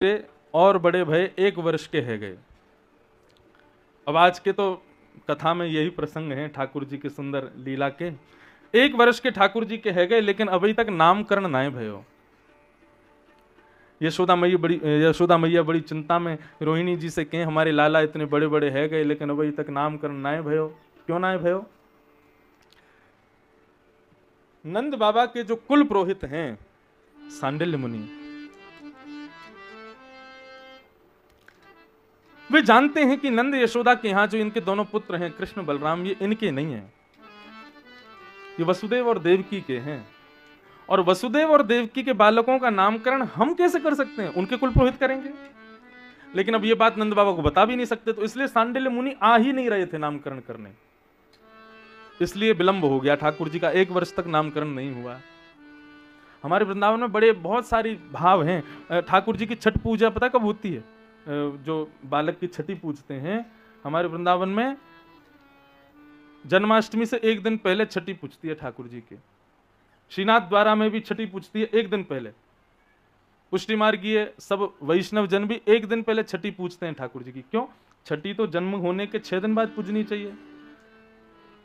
पे और बड़े भय 1 वर्ष के है गए। अब आज के तो कथा में यही प्रसंग है ठाकुर जी के सुंदर लीला के। 1 वर्ष के ठाकुर जी के है गए, लेकिन अभी तक नामकरण ना भयो। यशोदा मैया बड़ी चिंता में रोहिणी जी से कहें, हमारे लाला इतने बड़े बड़े है गए लेकिन अभी तक नामकरण ना भयो। क्यों ना भयो? नंद बाबा के जो कुल पुरोहित हैं सांडिल्य मुनि, वे जानते हैं कि नंद यशोदा के यहां जो इनके दोनों पुत्र हैं कृष्ण बलराम, ये इनके नहीं हैं, ये वसुदेव और देवकी के हैं। और वसुदेव और देवकी के बालकों का नामकरण हम कैसे कर सकते हैं? उनके कुल पुरोहित करेंगे। लेकिन अब ये बात नंद बाबा को बता भी नहीं सकते, तो इसलिए सांडिल्य मुनि आ ही नहीं रहे थे नामकरण करने। इसलिए विलंब हो गया, ठाकुर जी का 1 वर्ष तक नामकरण नहीं हुआ। हमारे वृंदावन में बड़े बहुत सारी भाव हैं। ठाकुर जी की छठ पूजा पता कब होती है? जो बालक की छठी पूजते हैं हमारे वृंदावन में, जन्माष्टमी से 1 दिन पहले छठी पूजती है ठाकुर जी के। श्रीनाथ द्वारा में भी छठी पूजती है 1 दिन पहले। पुष्टि मार्गीय सब वैष्णव जन भी 1 दिन पहले छठी पूजते हैं ठाकुर जी की। क्यों? छठी तो जन्म होने के 6 दिन बाद पूजनी चाहिए,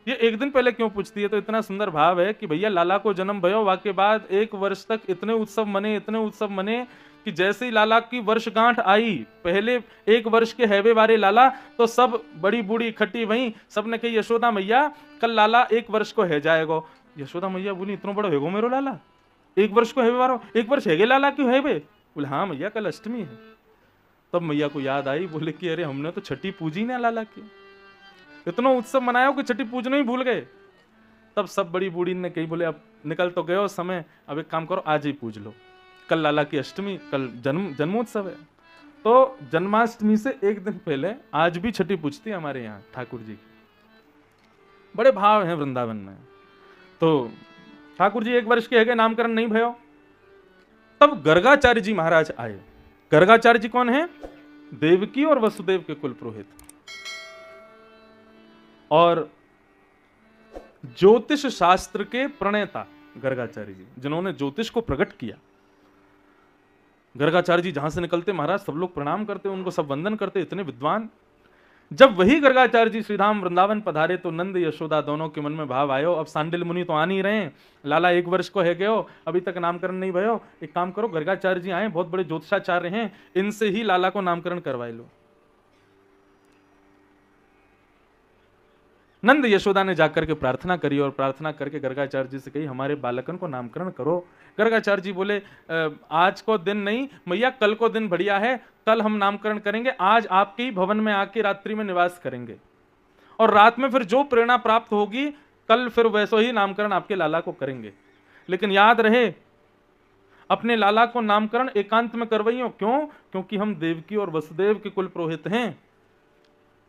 ये 1 दिन पहले क्यों पूछती है? तो इतना सुंदर भाव है कि भैया लाला को जन्म भयो, वाके बाद 1 वर्ष तक इतने उत्सव मने कि जैसे ही लाला की वर्षगांठ आई, पहले 1 वर्ष के हैवे वाले लाला तो सब बड़ी बूढ़ी इकट्ठी वहीं, सबने कही यशोदा मैया कल लाला 1 वर्ष को है जाएगो। यशोदा मैया बोली इतना बड़ा हैगो मेरो लाला, 1 वर्ष को हैवे वारो, 1 वर्ष हैगे लाला क्यों हैवे? बोले हाँ मैया कल अष्टमी है। तब मैया को याद आई, बोले कि अरे हमने तो छठी पूजी ना लाला की, इतना उत्सव मनाया कि छठी पूजने ही भूल गए। तब सब बड़ी बूढ़ी ने कही, बोले अब निकल तो गए समय, अब एक काम करो आज ही पूज लो, कल लाला की अष्टमी, कल जन्मोत्सव है। तो जन्माष्टमी से 1 दिन पहले आज भी छठी पूजती है हमारे यहाँ ठाकुर जी की। बड़े भाव हैं वृंदावन में। तो ठाकुर जी 1 वर्ष के है गए, नामकरण नहीं भयो। तब गर्गाचार्य जी महाराज आए। गर्गाचार्य जी कौन है? देवकी और वसुदेव के कुल पुरोहित और ज्योतिष शास्त्र के प्रणेता गर्गाचार्य जी, जिन्होंने ज्योतिष को प्रकट किया। गर्गाचार्य जी जहां से निकलते महाराज सब लोग प्रणाम करते, उनको सब वंदन करते, इतने विद्वान। जब वही गर्गाचार्य जी श्रीधाम वृंदावन पधारे तो नंद यशोदा दोनों के मन में भाव आयो, अब सांडिल्य मुनि तो आ नहीं रहे, लाला 1 वर्ष को है गयो, अभी तक नामकरण नहीं भयो, एक काम करो गर्गाचार्य जी आए, बहुत बड़े ज्योतिषाचार्य हैं, इनसे ही लाला को नामकरण करवाए लो। नंद यशोदा ने जाकर के प्रार्थना करी और प्रार्थना करके गर्गाचार्य जी से कही हमारे बालकन को नामकरण करो। गर्गाचार्य जी बोले आज को दिन नहीं मैया, कल को दिन बढ़िया है, कल हम नामकरण करेंगे, आज आपके ही भवन में आके रात्रि में निवास करेंगे और रात में फिर जो प्रेरणा प्राप्त होगी कल फिर वैसे ही नामकरण आपके लाला को करेंगे। लेकिन याद रहे अपने लाला को नामकरण एकांत में करवाइयो। क्यों? क्योंकि हम देवकी और वसुदेव के कुल पुरोहित हैं।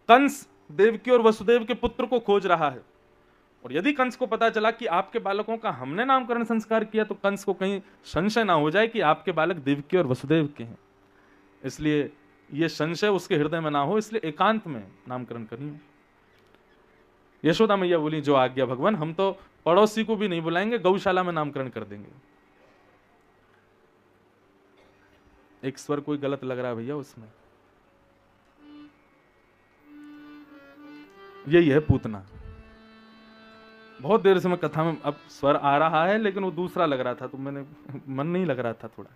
कंस देवकी और वसुदेव के पुत्र को खोज रहा है, और यदि कंस को पता चला कि आपके बालकों का हमने नामकरण संस्कार किया तो कंस को कहीं संशय ना हो जाए कि आपके बालक देवकी और वसुदेव के हैं। इसलिए यह संशय उसके हृदय में ना हो, इसलिए एकांत में नामकरण करिए। यशोदा मैया बोली जो आज्ञा भगवान, हम तो पड़ोसी को भी नहीं बुलाएंगे, गौशाला में नामकरण कर देंगे। एक स्वर कोई गलत लग रहा है भैया उसमें, यही है पूतना। बहुत देर से मैं कथा में, अब स्वर आ रहा है लेकिन वो दूसरा लग रहा था, तो मैंने मन नहीं लग रहा था थोड़ा,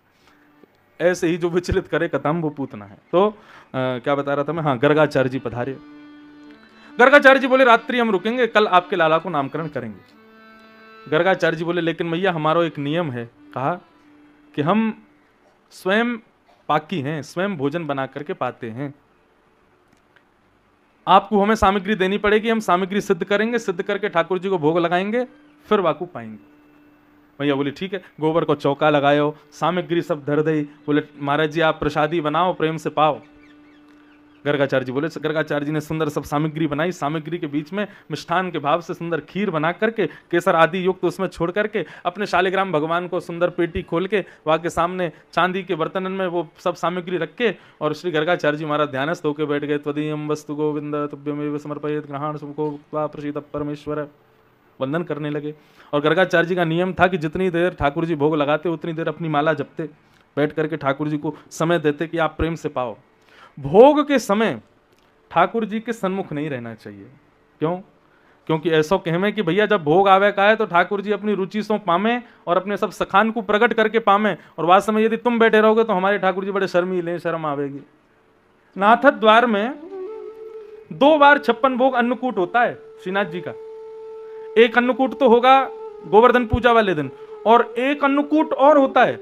ऐसे ही जो विचलित करे कथा में वो पूतना है। तो क्या बता रहा था मैं? हाँ, गर्गाचार्य जी पधारे। गर्गाचार्य जी बोले रात्रि हम रुकेंगे, कल आपके लाला को नामकरण करेंगे। गर्गाचार्य जी बोले लेकिन मैया हमारा एक नियम है। कहा कि हम स्वयं पाकी हैं, स्वयं भोजन बना करके पाते हैं, आपको हमें सामग्री देनी पड़ेगी, हम सामग्री सिद्ध करेंगे, सिद्ध करके ठाकुर जी को भोग लगाएंगे, फिर वाकू पाएंगे। भैया बोले ठीक है, गोबर को चौका लगायो, सामग्री सब धर दई। बोले महाराज जी आप प्रसादी बनाओ, प्रेम से पाओ। गर्गाचार्य जी बोले, गर्गाचार्य जी ने सुंदर सब सामग्री बनाई, सामग्री के बीच में मिष्ठान के भाव से सुंदर खीर बना करके केसर आदि युक्त उसमें छोड़ करके अपने शालिग्राम भगवान को सुंदर पेटी खोल के वहां के सामने चांदी के बर्तन में वो सब सामग्री रख के, और श्री गर्गाचार्य जी महाराज ध्यानस्थ होकर बैठ गए। त्वदीयम वस्तु गोविंद तुभ्यमेव समर्पयेत् ग्रहण सुखो प्रसीद परमेश्वर, वंदन करने लगे। और गर्गाचार्य जी का नियम था कि जितनी देर ठाकुर जी भोग लगाते उतनी देर अपनी माला जपते, बैठ करके ठाकुर जी को समय देते कि आप प्रेम से पाओ। भोग के समय ठाकुर जी के सन्मुख नहीं रहना चाहिए। क्यों? क्योंकि ऐसा कहमे कि भैया जब भोग आवे का है तो ठाकुर जी अपनी रुचि सो पामे और अपने सब सखान को प्रकट करके पामे, और वास्तव में यदि तुम बैठे रहोगे तो हमारे ठाकुर जी बड़े शर्मीले, शर्म आवेगी। नाथ द्वार में 2 बार 56 भोग अन्नकूट होता है श्रीनाथ जी का। एक अन्नकूट तो होगा गोवर्धन पूजा वाले दिन, और एक अन्नकूट और होता है,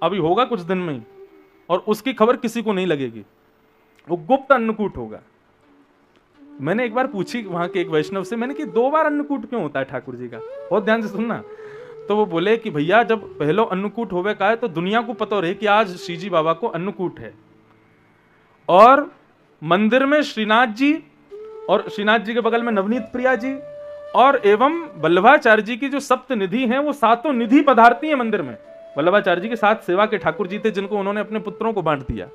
अभी होगा कुछ दिन में ही, और उसकी खबर किसी को नहीं लगेगी। वो गुप्त अन्नकूट होगा। मैंने एक बार पूछी वहां के एक वैष्णव से, मैंने कि 2 बार अन्नकूट क्यों होता है ठाकुर जी का, बहुत ध्यान से सुनना। तो वो बोले कि भैया जब पहलो अन्नकूट होवे का है तो दुनिया को पता रहे कि आज श्रीजी बाबा को अन्नकूट है, और मंदिर में श्रीनाथ जी और श्रीनाथ जी के बगल में नवनीत प्रिया जी और एवं वल्लभाचार्य जी की जो सप्त निधि हैं, वो 7 निधि पधारती है मंदिर में। वल्लभाचार्य जी के 7 सेवा के ठाकुर जी थे जिनको उन्होंने अपने पुत्रों को बांट दिया।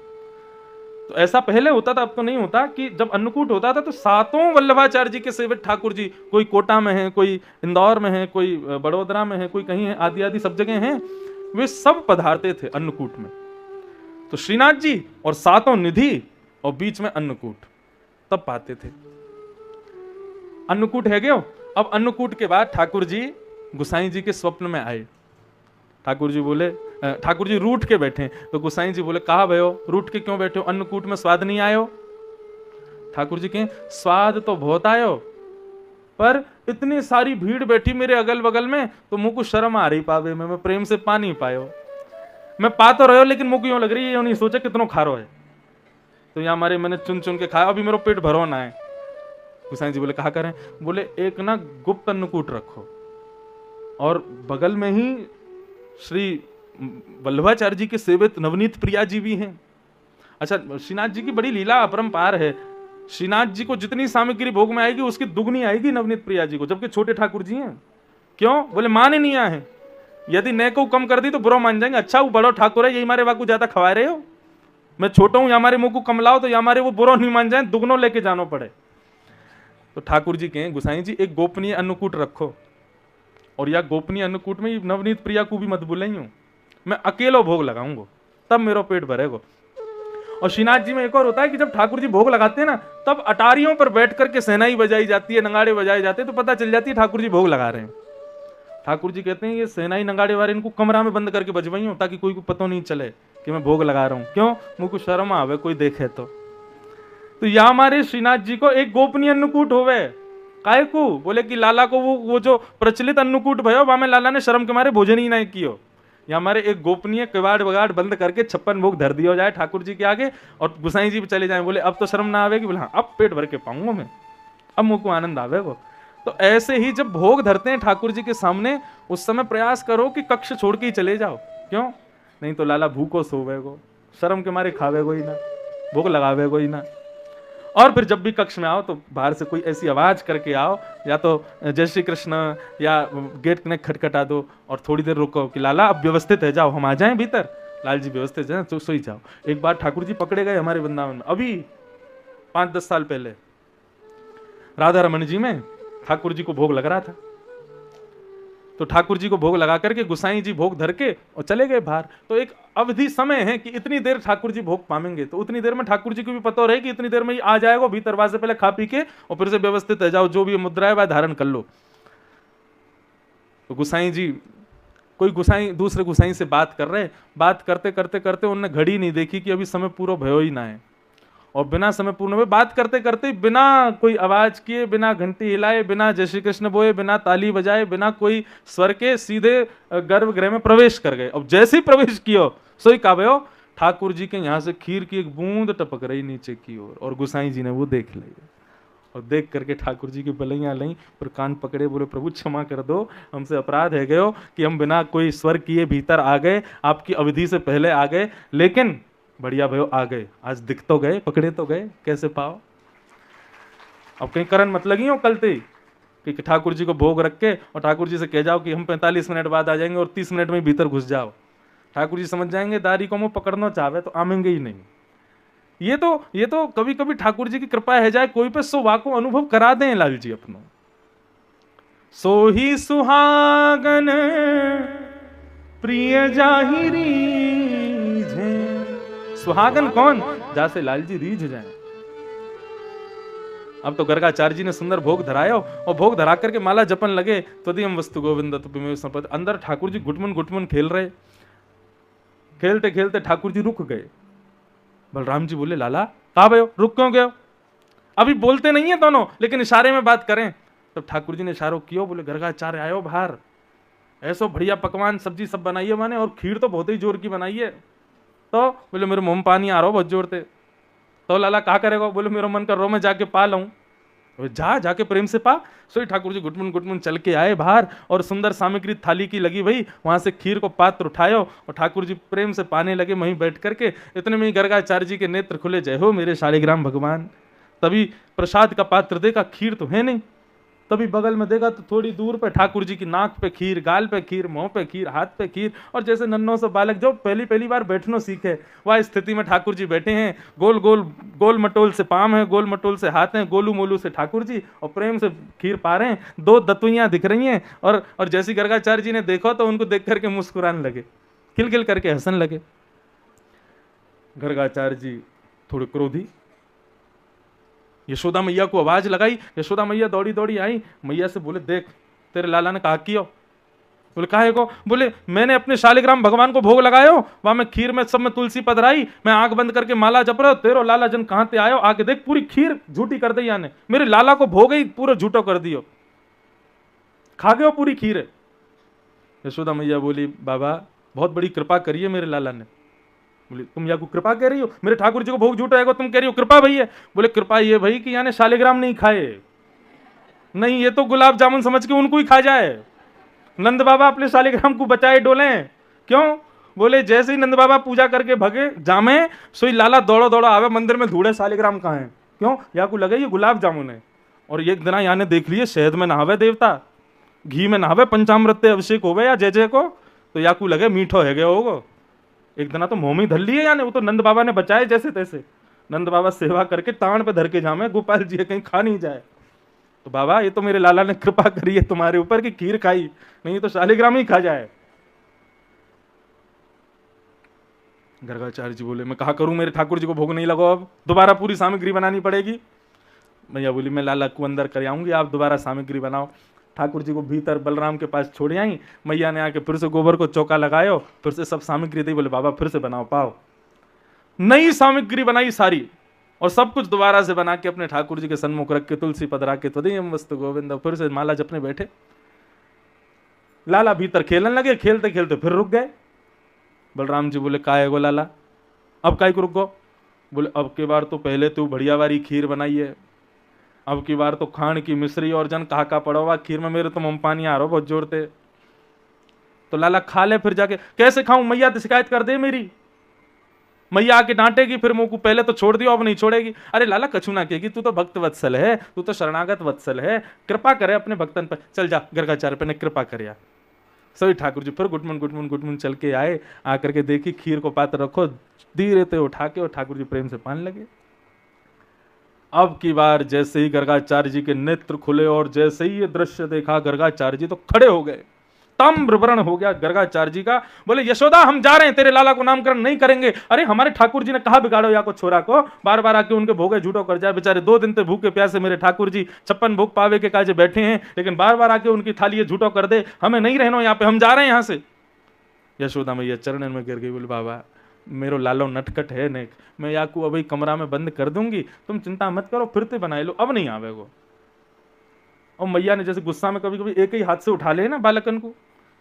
तो ऐसा पहले होता था, अब तो नहीं होता, कि जब अन्नकूट होता था तो 7 वल्लभाचार्य जी के सेवित ठाकुर जी, कोई कोटा में है, कोई इंदौर में है, कोई बड़ोदरा में है, कोई कहीं है, आदि आदि सब जगह हैं, वे सब पधारते थे अन्नकूट में। तो श्रीनाथ जी और 7 निधि और बीच में अन्नकूट, तब पाते थे। अन्नकूट है गयो। अब अन्नकूट के बाद ठाकुर जी गुसाई जी के स्वप्न में आए। ठाकुर जी बोले, ठाकुर जी रूठ के बैठे, तो गुसाई जी बोले, कहा भयो रूठ के क्यों बैठे हो, अन्नकूट में स्वाद नहीं आयो? ठाकुर जी कहें, स्वाद तो बहुत आयो, पर इतनी सारी भीड़ बैठी मेरे अगल बगल में तो मुंह को शर्म आ रही पावे में, मैं प्रेम से पा नहीं पायो। मैं पा तो रहो लेकिन मुंह क्यों लग रही है, ये नहीं सोचा कितनो खारो है। तो यहाँ हमारे मैंने चुन चुन के खाया, अभी मेरा पेट भरो ना है। गुसाई जी बोले, कहा करें? बोले, एक ना गुप्त अन्नकूट रखो, और बगल में ही श्री वल्लभाचार्य जी के सेवित नवनीत प्रिया जी भी हैं। अच्छा, श्रीनाथ जी की बड़ी लीला अपरंपार है। श्रीनाथ जी को जितनी सामग्री भोग में आएगी उसकी दुगनी आएगी नवनीत प्रिया जी को, जबकि छोटे ठाकुर जी हैं। क्यों? बोले मान ही नहीं आए, यदि नए को कम कर दी तो बुरा मान जाएंगे। अच्छा वो बड़ो ठाकुर है, यही हमारे वाकू ज्यादा खवा रहे हो, मैं छोटा हूं, या हमारे मुंह को कम लाओ तो या हमारे वो बुरा नहीं मान जाए, दुगनों लेके जानो पड़े। तो ठाकुर जी कहें, गुसाई जी एक गोपनीय अन्नकूट रखो, और या गोपनीय अन्नकूट में नवनीत प्रिया को भी मत बुलाइयो, मैं अकेला भोग लगाऊंगा, तब मेरा पेट भरेगा। और श्रीनाथ जी में एक और होता है कि जब ठाकुर जी भोग लगाते हैं ना, तब अटारियों पर बैठ करके सहनाई बजाई जाती है, नगाड़े बजाए जाते हैं, तो पता चल जाती है ठाकुर जी भोग लगा रहे हैं। ठाकुर जी कहते हैं ये सहनाई नगाड़े वाले इनको कमरा में बंद करके बजवाई हो, ताकि कोई को पता नहीं चले कि मैं भोग लगा रहा हूं। क्यों? मुझको शर्म आवे कोई देखे तो या हमारे श्रीनाथ जी को एक गोपनीय अन्नकूट होवे। काहे को? बोले कि लाला को वो जो प्रचलित अन्नकूट भयो, वहां में लाला ने शर्म के मारे भोजन ही नहीं कियो। या हमारे एक गोपनीय किवाड़ बगाड़ बंद करके 56 भोग धर दिया जाए ठाकुर जी के आगे, और गुसाई जी भी चले जाए। बोले अब तो शर्म ना आवेगी? बोले हाँ, अब पेट भर के पाऊंगा मैं, अब मुझको आनंद आवेगा। तो ऐसे ही जब भोग धरते हैं ठाकुर जी के सामने, उस समय प्रयास करो कि कक्ष छोड़ के ही चले जाओ। क्यों? नहीं तो लाला भूखो सोवेगो, शर्म के मारे खावेगो ही ना, भोग लगावेगो ही ना। और फिर जब भी कक्ष में आओ तो बाहर से कोई ऐसी आवाज करके आओ, या तो जय श्री कृष्ण या गेट ने खटखटा दो, और थोड़ी देर रुको कि लाला अब व्यवस्थित है, जाओ हम आ जाएं भीतर। लाल जी व्यवस्थित है तो सो ही जाओ। एक बार ठाकुर जी पकड़े गए हमारे वृंदावन में, अभी 5-10 साल पहले, राधा रमन जी में ठाकुर जी को भोग लग रहा था। तो ठाकुर जी को भोग लगा करके गुसाई जी भोग धर के और चले गए बाहर। तो एक अवधि समय है कि इतनी देर ठाकुर जी भोग पाएंगे, तो उतनी देर में ठाकुर जी को भी पता रहे कि इतनी देर में ही आ जाएगा, भी दरवाजे पहले खा पी के और फिर से व्यवस्थित है, जाओ जो भी मुद्रा है वह धारण कर लो। तो गुसाई जी, कोई गुसाई दूसरे गुसाई से बात कर रहे, बात करते करते करते उन्होंने घड़ी नहीं देखी कि अभी समय पूरा भयो ही ना है, और बिना समय पूर्ण हुए बात करते करते बिना कोई आवाज किए, बिना घंटी हिलाए, बिना जय श्री कृष्ण बोए, बिना ताली बजाए, बिना कोई स्वर के सीधे गर्भगृह में प्रवेश कर गए। अब जैसे ही प्रवेश किया सोई का भयो, ठाकुर जी के यहाँ से खीर की एक बूंद टपक रही नीचे की ओर, और गुसाई जी ने वो देख लिया, और देख करके ठाकुर जी की बलैया लई, पर कान पकड़े, बोले प्रभु क्षमा कर दो, हमसे अपराध है गयो कि हम बिना कोई स्वर किए भीतर आ गए, आपकी अवधि से पहले आ गए, लेकिन बढ़िया भयो आ गए, आज दिख तो गए, पकड़े तो गए, कैसे पाओ। अब कहीं करन मत लगी हो कलते कि ठाकुर जी को भोग रख के और ठाकुर जी से कह जाओ कि हम 45 मिनट बाद आ जाएंगे और 30 मिनट में भीतर घुस जाओ। ठाकुर जी समझ जाएंगे दारी को मुंह पकड़ना चाहे तो आमेंगे ही नहीं। ये तो कभी कभी ठाकुर जी की कृपा है जाए कोई पे, सो वाको अनुभव करा दें लाल जी अपनो। सो ही सुहागन प्रिय जाहिरी सुहागन कौन, जासे लाल जी रीझ जाए। अब तो गर्गाचार्य जी ने सुंदर भोग धराया और भोग धरा करके माला जपन लगे। त्वदीयम वस्तु गोविंद तुमेव संपद। अंदर ठाकुर जी घुटमुन घुटमुन खेल रहे। खेलते खेलते ठाकुर जी रुक गए। बलराम जी बोले, लाला कहाँ गए हो, रुक क्यों गए हो? अभी बोलते नहीं है दोनों, लेकिन इशारे में बात करें। तब ठाकुर जी ने इशारों किया, बोले गर्गाचार्य आयो बाहर, ऐसो बढ़िया पकवान सब्जी सब बनाइए माने, और खीर तो बहुत ही जोर की बनाई है। तो बोले मेरे मुंह में पानी आ रहा हो बहुत जोर से। तो लाला कहा करेगा? बोले मेरा मन कर रो मैं जाके पा लाऊं। जाके प्रेम से पा। सोई ठाकुर जी घुटमुन घुटमुन चल के आए बाहर, और सुंदर सामग्री थाली की लगी भाई, वहां से खीर को पात्र उठायो और ठाकुर जी प्रेम से पाने लगे वहीं बैठ करके। इतने में ही गर्गाचार्य जी के नेत्र खुले, जय हो मेरे शालिग्राम भगवान। तभी प्रसाद का पात्र देखा, खीर तो है नहीं। तभी बगल में देखा तो थोड़ी दूर पे ठाकुर जी की नाक पे खीर, गाल पे खीर, मुंह पे खीर, हाथ पे खीर। और जैसे नन्नों से बालक जो पहली पहली बार बैठनो सीखे, वह स्थिति में ठाकुर जी बैठे हैं। गोल गोल गोल मटोल से पाम है, गोल मटोल से हाथ हैं, गोलू मोलू से ठाकुर जी, और प्रेम से खीर पा रहे हैं। दो दतुइयां दिख रही हैं। और जैसी गर्गाचार्य जी ने देखो तो उनको देख करके मुस्कुराने लगे, खिलखिल करके हंसने लगे। गर्गाचार्य जी थोड़े क्रोधी। यशोदा मैया को आवाज लगाई। यशोदा मैया दौड़ी दौड़ी आई। मैया से बोले, देख तेरे लाला ने कहा किया। बोले काहे को? बोले मैंने अपने शालिग्राम भगवान को भोग लगायो, वहां में खीर में सब में तुलसी पधराई, मैं आंख बंद करके माला जप रहा, तेरो लाला जन कहां ते आयो, आके देख पूरी खीर झूठी कर दी याने, मेरे लाला को भोग ही पूरा झूठो कर दियो, खा गयो पूरी खीर। यशोदा मैया बोली, बाबा बहुत बड़ी कृपा करिए मेरे लाला ने। बोले तुम या को कृपा कह रही हो, मेरे ठाकुर जी को भोग झूठा है, तुम कह रही हो कृपा भई है। बोले कृपा ये भाई कि यानी शालिग्राम नहीं खाए, नहीं ये तो गुलाब जामुन समझ के उनको ही खा जाए। नंद बाबा अपने शालिग्राम को बचाए डोले। क्यों? बोले जैसे ही नंद बाबा पूजा करके भगे जामे, सोई लाला दौड़ो दौड़ो आवे मंदिर में, ढूंढे शालिग्राम कहाँ है। क्यों? या को लगे ये गुलाब जामुन है। और एक दिन यानी देख लिए शहद में नहावे देवता, घी में नहावे, पंचामृत अभिषेक होवे या जय जय को, तो याकू लगे मीठो है गए होगो। एक दिन तो मोमी धर लिए यानी, वो तो नंद बाबा ने बचाए जैसे तैसे। नंद बाबा सेवा करके ताण पे धर के जामे, गोपाल जी कहीं खा नहीं जाए। तो बाबा ये तो मेरे लाला ने कृपा करी है तुम्हारे ऊपर की खीर खाई, नहीं तो शालिग्राम ही खा जाए। गर्गाचार्य जी बोले, मैं कहा करूं, मेरे ठाकुर जी को भोग नहीं लगो, अब दोबारा पूरी सामग्री बनानी पड़ेगी। मैया बोली, मैं लाला को अंदर कर आऊंगी, आप दोबारा सामग्री बनाओ। ठाकुर जी को भीतर बलराम के पास छोड़ आई। मैया ने आके फिर से गोबर को चौका लगायो, फिर से सब सामग्री दी। बोले बाबा फिर से बनाओ, पाओ। नई सामग्री बनाई सारी, और सब कुछ दोबारा से बना के अपने ठाकुर जी के सन्मुख रख के तुलसी पधरा के त्वदीयम वस्तु गोविंद, फिर से माला जपने बैठे। लाला भीतर खेलने लगे, खेलते खेलते फिर रुक गए। बलराम जी बोले, काहे गो लाला, अब काहे को रुक गो? बोले अब की बार तो पहले तू बढ़िया वाली खीर बनाई है, अब की बार तो खांड की मिश्री और जन कहा का पड़ा हुआ खीर में, मेरे तो मुंह पानी आ रहा बहुत जोर से। तो लाला खा ले फिर जाके। कैसे खाऊं? मैया तो शिकायत कर दे मेरी, मैया आके डांटेगी, फिर मुंह को पहले तो छोड़ दियो अब नहीं छोड़ेगी। अरे लाला कछु ना कहेगी, तू तो भक्त वत्सल है, तू तो शरणागत वत्सल है, कृपा करे अपने भक्तन पर, चल जा गर्गाचार्य पे ने कृपा कर। सभी ठाकुर जी फिर गुटमुन गुटमुन गुटमुन चल के आए, आकर के देखी खीर को पात्र रखो, धीरे से उठा के और ठाकुर जी प्रेम से पाने लगे। अब की बार जैसे ही गर्गाचार्य जी के नेत्र खुले और जैसे ही ये दृश्य देखा, गर्गाचार्य जी तो खड़े हो गए, ताम्रवर्ण हो गया गर्गाचार्य जी का। बोले यशोदा हम जा रहे हैं, तेरे लाला को नामकरण नहीं करेंगे। अरे हमारे ठाकुर जी ने कहा बिगाड़ो या को छोरा को, बार बार आके उनके भोगे झूठो कर जाए। बेचारे 2 दिन से भूखे प्यासे मेरे ठाकुर जी 56 भोग पावे के काजे बैठे हैं, लेकिन बार बार आके उनकी थाली झूठो कर दे, हमें नहीं रहना यहाँ पे, हम जा रहे हैं यहाँ से। यशोदा मैया चरणन में गिर गई। बोले बाबा मेरो लालो नटखट है नेक, मैं याकू अभी कमरा में बंद कर दूंगी, तुम चिंता मत करो, फिर से बनाए लो, अब नहीं आवेगो। और मैया ने जैसे गुस्सा में कभी कभी एक ही हाथ से उठा ले ना बालकन को,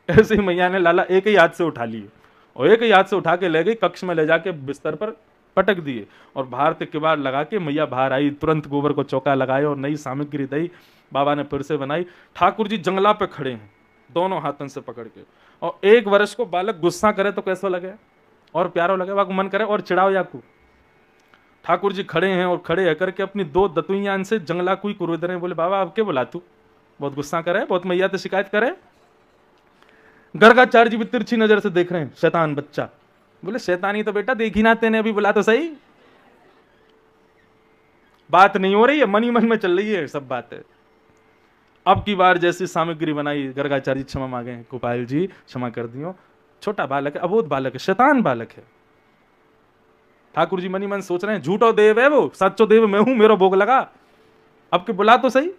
ऐसे ही मैया ने लाला एक ही हाथ से उठा लिए और एक ही हाथ से उठा के ले गई, कक्ष में ले जाके बिस्तर पर पटक दिए और बाहर से किवाड़ लगा के मैया बाहर आई, तुरंत गोबर को चौका लगाए और नई सामग्री दी। बाबा ने फिर से बनाई। ठाकुर जी जंगला पे खड़े हैं दोनों हाथों से पकड़ के, और 1 वर्ष को बालक गुस्सा करे तो कैसा लगे और प्यारो लगे, वाको मन करे और चिड़ाओ याकू। ठाकुर जी खड़े हैं और खड़े होकर के अपनी 2 दतुइयान से जंगला कोई कुरुद रहे। बोले बाबा अब क्या बोला तू, बहुत गुस्सा करे, बहुत मैया तो शिकायत करे। गर्गाचार्य जी भी तिरछी नजर से देख रहे हैं, शैतान बच्चा। बोले शैतानी तो बेटा देखी ना तेने, अभी बुला तो सही, बात नहीं हो रही है, मन ही मन में चल रही है सब बातें। अब की बार जैसी सामग्री बनाई, गर्गाचार्य जी क्षमा मांगे, गोपाल जी क्षमा कर दियो, छोटा बालक है, अबोध बालक है, शैतान बालक है। ठाकुर जी मनी मन सोच रहे हैं झूठो देव है वो, सच्चो देव मैं हूं, मेरा भोग लगा। अब के बुला तो सही।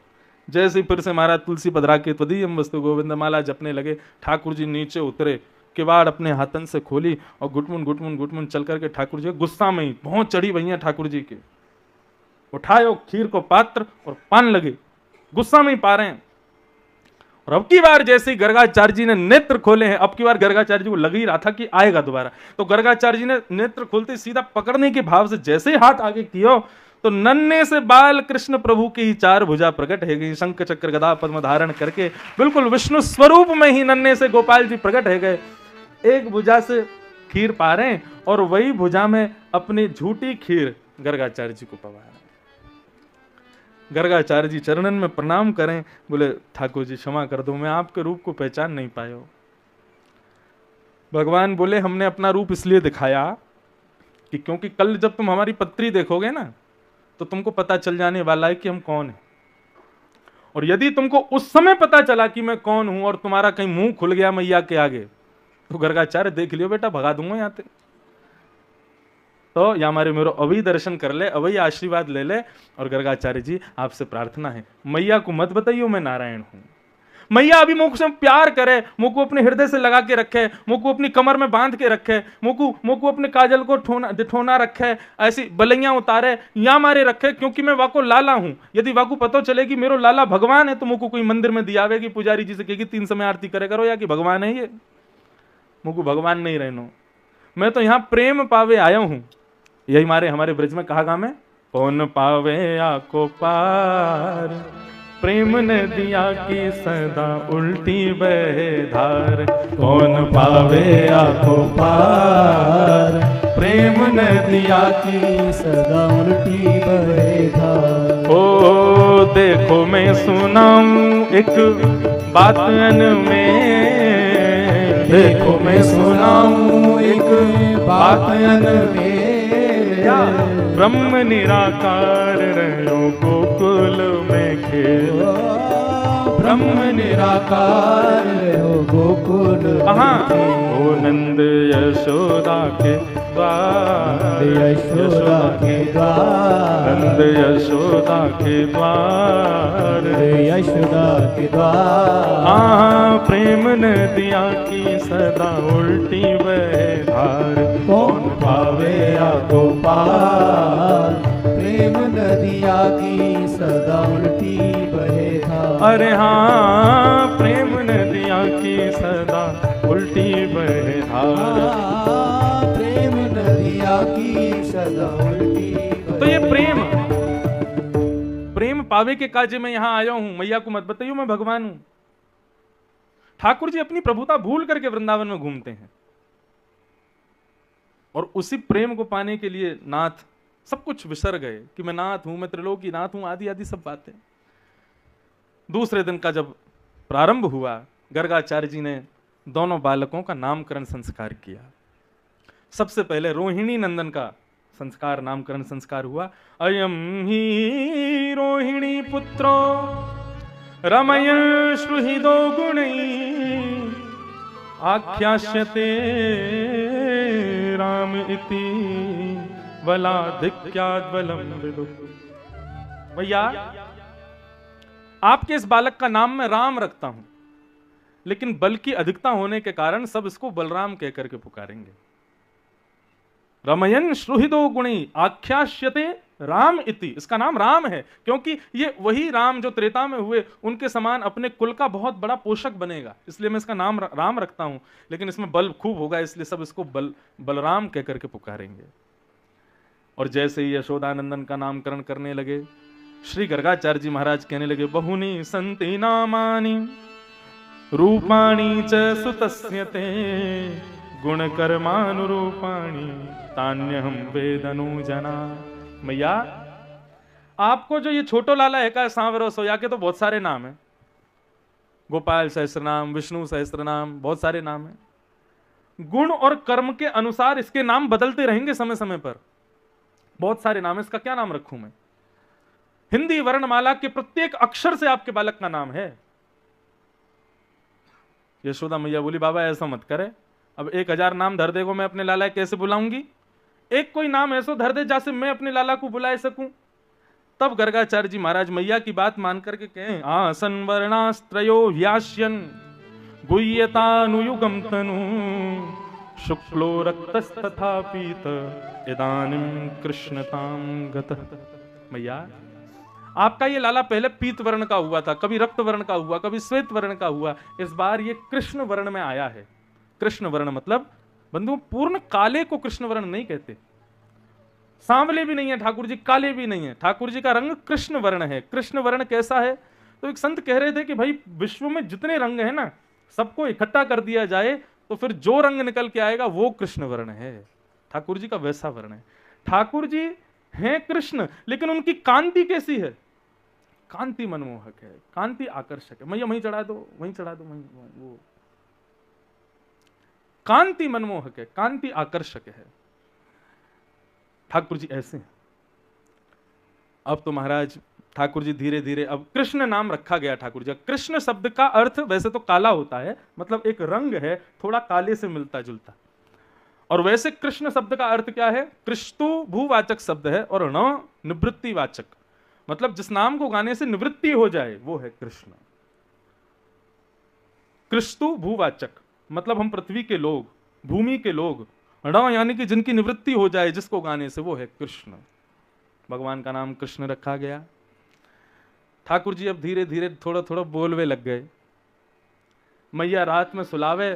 जैसे ही फिर से महाराज तुलसी पधरा के त्वदीयम वस्तु गोविंद माला जपने लगे, ठाकुर जी नीचे उतरे, किवाड़ अपने हाथन से खोली और घुटमुन घुटमुन घुटमुन चल करके ठाकुर जी गुस्सा में ही पहुंच चढ़ी भैया ठाकुर जी के, उठायो खीर को पात्र और पान लगे, गुस्सा में ही पा रहे हैं। और अब की बार जैसे ही गर्गाचार्य जी ने नेत्र खोले हैं, अब की बार गर्गाचार्य जी को लग ही रहा था कि आएगा दोबारा, तो गर्गाचार्य जी ने नेत्र खोलते सीधा पकड़ने के भाव से जैसे ही हाथ आगे किया तो नन्हे से बाल कृष्ण प्रभु की ही चार भुजा प्रकट है गई, शंख चक्र गदा पद्म धारण करके बिल्कुल विष्णु स्वरूप में ही नन्हे से गोपाल जी प्रकट है गए। एक भुजा से खीर पा रहे हैं और वही भुजा में अपनी झूठी खीर गर्गाचार्य जी को पवा रहे हैं। गर्गाचार्य जी चरणन में प्रणाम करें, बोले ठाकुर जी क्षमा कर दो, मैं आपके रूप को पहचान नहीं पाया। भगवान बोले हमने अपना रूप इसलिए दिखाया कि क्योंकि कल जब तुम हमारी पत्री देखोगे ना तो तुमको पता चल जाने वाला है कि हम कौन हैं। और यदि तुमको उस समय पता चला कि मैं कौन हूं और तुम्हारा कहीं मुंह खुल गया मैया के आगे, तो गर्गाचार्य देख लियो बेटा, भगा दूंगा यहां से। तो या हमारे मेरो अभी दर्शन कर ले, अभी आशीर्वाद ले ले। और गर्गाचार्य जी आपसे प्रार्थना है, मैया को मत बताइयो मैं नारायण हूं। मैया अभी मुख से प्यार करे, मुख को अपने हृदय से लगा के रखे, मुख को अपनी कमर में बांध के रखे, मुख को अपने काजल को ठोना रखे, ऐसी बलैयां उतारे या मारे रखे, क्योंकि मैं वाको लाला हूं। यदि वाको पता चलेगी मेरो लाला भगवान है तो मुझको कोई मंदिर में दियावेगी, पुजारी जी से कहेगी 3 समय आरती करे करो या कि भगवान है ये, मुझको भगवान नहीं रहनो। मैं तो यहां प्रेम पावे आया हूं। यही हमारे ब्रज में कहा गाँव में, कौन पावे आको पार, प्रेम नदिया की सदा उल्टी बहे धार। कौन पावे आको पार, प्रेम नदिया की सदा उल्टी बहे धार। ओ देखो मैं सुनाऊं एक बात में, देखो मैं सुनाऊं एक बात में, ब्रह्म निराकार रहो गोकुल में खेल। ब्रह्म निराकार रहो गोकुल ओ नंद यशोदा के द्वार, यशोदा के द्वार, नंद यशोदा के द्वार, यशोदा के द्वार। प्रेम नदिया की सदा उल्टी बहे धार। कौन पावे आको पार, प्रेम नदिया की सदा उल्टी बहे धार। अरे हाँ, प्रेम नदिया की सदा उल्टी बहे धार। प्रेम नदिया की सदा उल्टी बहे। तो ये प्रेम पावे के काजे में यहां आया हूं। मैया को मत बताइयो मैं भगवान हूं। ठाकुर जी अपनी प्रभुता भूल करके वृंदावन में घूमते हैं और उसी प्रेम को पाने के लिए नाथ सब कुछ विसर गए कि मैं नाथ हूं, मैं त्रिलोकी नाथ हूं, आदि आदि सब बातें। दूसरे दिन का जब प्रारंभ हुआ, गर्गाचार्य जी ने दोनों बालकों का नामकरण संस्कार किया। सबसे पहले रोहिणी नंदन का संस्कार, नामकरण संस्कार हुआ। अयम ही रोहिणी पुत्रो रमयन् श्रुहिदो गुणैः आख्यास्यते राम इति बलाधिक्याद् बलं विदुः। भैया आपके इस बालक का नाम मैं राम रखता हूं, लेकिन बल की अधिकता होने के कारण सब इसको बलराम कह करके पुकारेंगे। रमयन् श्रुहिदो गुणी आख्यास्यते राम इति, इसका नाम राम है क्योंकि ये वही राम जो त्रेता में हुए उनके समान अपने कुल का बहुत बड़ा पोषक बनेगा, इसलिए मैं इसका नाम राम रखता हूं। लेकिन इसमें बल खूब होगा इसलिए सब इसको बलराम कह करके पुकारेंगे। और जैसे ही यशोदानंदन का नामकरण करने लगे, श्री गर्गाचार्य जी महाराज कहने लगे, बहुनी संति नामानि रूपाणि च सुतस्य ते गुण कर्मानुरूपाणि तान्यहं वेदनुजना। मैया आपको जो ये छोटो लाला है का सांवरो सोया के तो बहुत सारे नाम है, गोपाल सहस्त्रनाम, विष्णु सहस्त्रनाम, बहुत सारे नाम है। गुण और कर्म के अनुसार इसके नाम बदलते रहेंगे समय समय पर। बहुत सारे नाम है, इसका क्या नाम रखूं मैं? हिंदी वर्णमाला के प्रत्येक अक्षर से आपके बालक का नाम है। यशोदा मैया बोली, बाबा ऐसा मत करे, अब 1000 नाम धर देगो मैं अपने लाला कैसे बुलाऊंगी? एक कोई नाम ऐसो धर दे जैसे मैं अपने लाला को बुला सकूं। तब गर्गाचार्य जी महाराज मैया की बात मान करके कहें, आसन वर्णास्त्रयो व्यास्यन गुह्यतानुयुगम तनु शुक्लो रक्तस्तथा पीत इदानीं कृष्णताम गतः। मैया आपका ये लाला पहले पीत वर्ण का हुआ था, कभी रक्त वर्ण का हुआ, कभी श्वेत वर्ण का हुआ, इस बार ये कृष्ण वर्ण में आया है। कृष्ण वर्ण मतलब बंधु पूर्ण काले को कृष्ण वर्ण नहीं कहते। सांवले भी नहीं है ठाकुर जी, काले भी नहीं है, ठाकुर जी का रंग कृष्ण वर्ण है। कृष्ण वर्ण कैसा है? तो एक संत कह रहे थे कि भाई विश्व में जितने रंग है ना, सबको इकट्ठा कर दिया जाए तो फिर जो रंग निकल के आएगा वो कृष्ण वर्ण है। ठाकुर जी का वैसा वर्ण है। ठाकुर जी हैं कृष्ण, लेकिन उनकी कांति कैसी है? कांति मनमोहक है, कांति आकर्षक है। मैया वहीं चढ़ा दो, वहीं चढ़ा दो, वहीं वो कांति मनमोहक है, कांति आकर्षक है। ठाकुर जी ऐसे हैं। अब तो महाराज ठाकुर जी धीरे धीरे अब कृष्ण नाम रखा गया ठाकुर जी। कृष्ण शब्द का अर्थ वैसे तो काला होता है, मतलब एक रंग है थोड़ा काले से मिलता जुलता। और वैसे कृष्ण शब्द का अर्थ क्या है? कृष्तु भूवाचक शब्द है और न निवृत्तिवाचक, मतलब जिस नाम को गाने से निवृत्ति हो जाए वो है कृष्ण। कृष्तु भूवाचक मतलब हम पृथ्वी के लोग, भूमि के लोग, ण यानी कि जिनकी निवृत्ति हो जाए जिसको गाने से, वो है कृष्ण। भगवान का नाम कृष्ण रखा गया। ठाकुर जी अब धीरे धीरे थोड़ा थोड़ा बोलवे लग गए। मैया रात में सुलावे,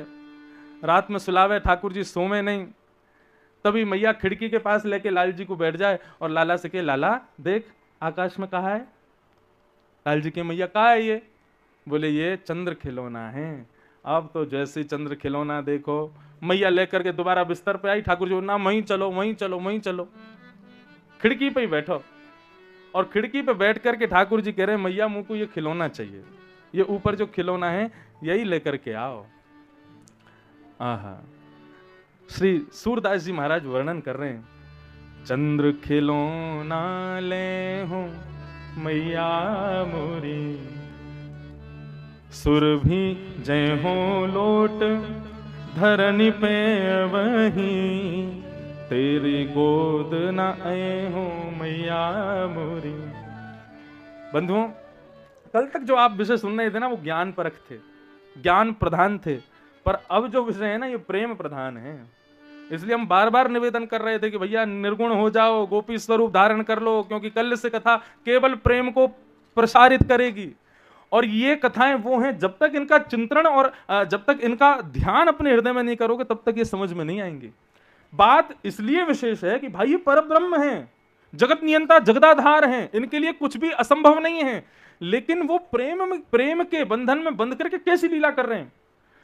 ठाकुर जी सोवे नहीं। तभी मैया खिड़की के पास लेके लाल जी को बैठ जाए और लाला से कहे, लाला देख आकाश में कहा है? लाल जी के मैया कहा है ये? बोले ये चंद्र खिलौना है। अब तो जैसे चंद्र खिलौना देखो, मैया लेकर के दोबारा बिस्तर पे आई। ठाकुर जी ना वहीं चलो, वहीं चलो, वहीं चलो, खिड़की पे ही बैठो। और खिड़की पे बैठ करके ठाकुर जी कह रहे मैया मुझको ये खिलौना चाहिए, ये ऊपर जो खिलौना है यही लेकर के आओ। आहा, श्री सूरदास जी महाराज वर्णन कर रहे हैं, चंद्र खिलौना ले हूं मैया मोरी, सुरभि जय हो लोट धरनी पे वही, तेरी गोद न आए हो मैया मोरी। बंधुओं, कल तक जो आप विषय सुन रहे थे ना वो ज्ञान परख थे, ज्ञान प्रधान थे, पर अब जो विषय है ना ये प्रेम प्रधान है। इसलिए हम बार बार निवेदन कर रहे थे कि भैया निर्गुण हो जाओ, गोपी स्वरूप धारण कर लो, क्योंकि कल से कथा केवल प्रेम को प्रसारित करेगी। और ये कथाएं वो हैं जब तक इनका चिंतन और जब तक इनका ध्यान अपने हृदय में नहीं करोगे तब तक ये समझ में नहीं आएंगी। बात इसलिए विशेष है कि भाई ये परब्रह्म है, जगत नियंता जगदाधार हैं, इनके लिए कुछ भी असंभव नहीं है, लेकिन वो प्रेम के बंधन में बंध करके कैसी लीला कर रहे हैं।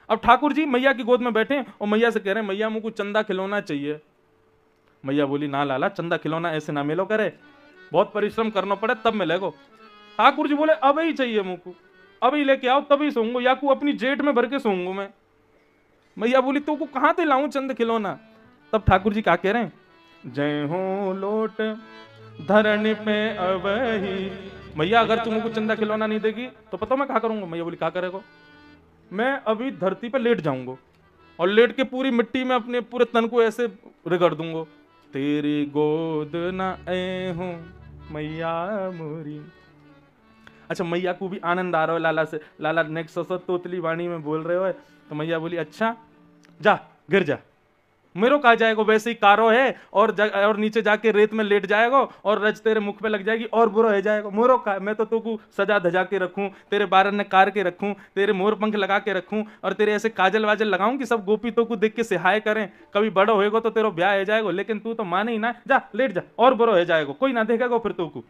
अब ठाकुर जी मैया की गोद में बैठे और मैया से कह रहे हैं मैया मुझको चंदा खिलौना चाहिए। मैया बोली ना लाला, चंदा खिलौना ऐसे ना मिलो करे, बहुत परिश्रम करना पड़े तब मिलेगो। ठाकुर जी बोले अब ही चाहिए मुझको, अब ही लेके आओ तभी सोऊंगो, या को अपनी जेठ में भर के सोऊंगो मैं। मैया बोली तो को कहां से लाऊं चंद खिलौना? तब ठाकुर जी क्या कह रहे हैं, जय हो लोट धरनी पे अब ही। मैया अगर तुमको चंदा खिलौना नहीं देगी तो पता मैं क्या करूंगा? मैया बोली क्या करेगा? मैं अभी धरती पे लेट जाऊंगा और लेट के पूरी मिट्टी में अपने पूरे तन को ऐसे रगड़ दूंगा, तेरी गोद न आए हूं मैया मोरी। अच्छा, मैया को भी आनंद आ रहा है लाला से, लाला नेक्स्ट तोतली वाणी में बोल रहे हो। तो मैया बोली अच्छा जा गिर जा, मेरो कहा जाएगा, वैसे ही कारो है और नीचे जाके रेत में लेट जाएगा और रज तेरे मुख पे लग जाएगी और बुरा हो जाएगा। मोरो का मैं तो तू सजा धजा के रखूं, तेरे बारन ने कार के रखूं, तेरे मोर पंख लगा के रखूं और तेरे ऐसे काजल वाजल लगाऊं कि सब गोपी तो को देख के सिहाय करें, कभी बड़ा होएगा तो तेरा ब्याह हो जाएगा, लेकिन तू तो माने ही ना, जा लेट जा और बुरा हो जाएगा, कोई ना देखेगा फिर तो को।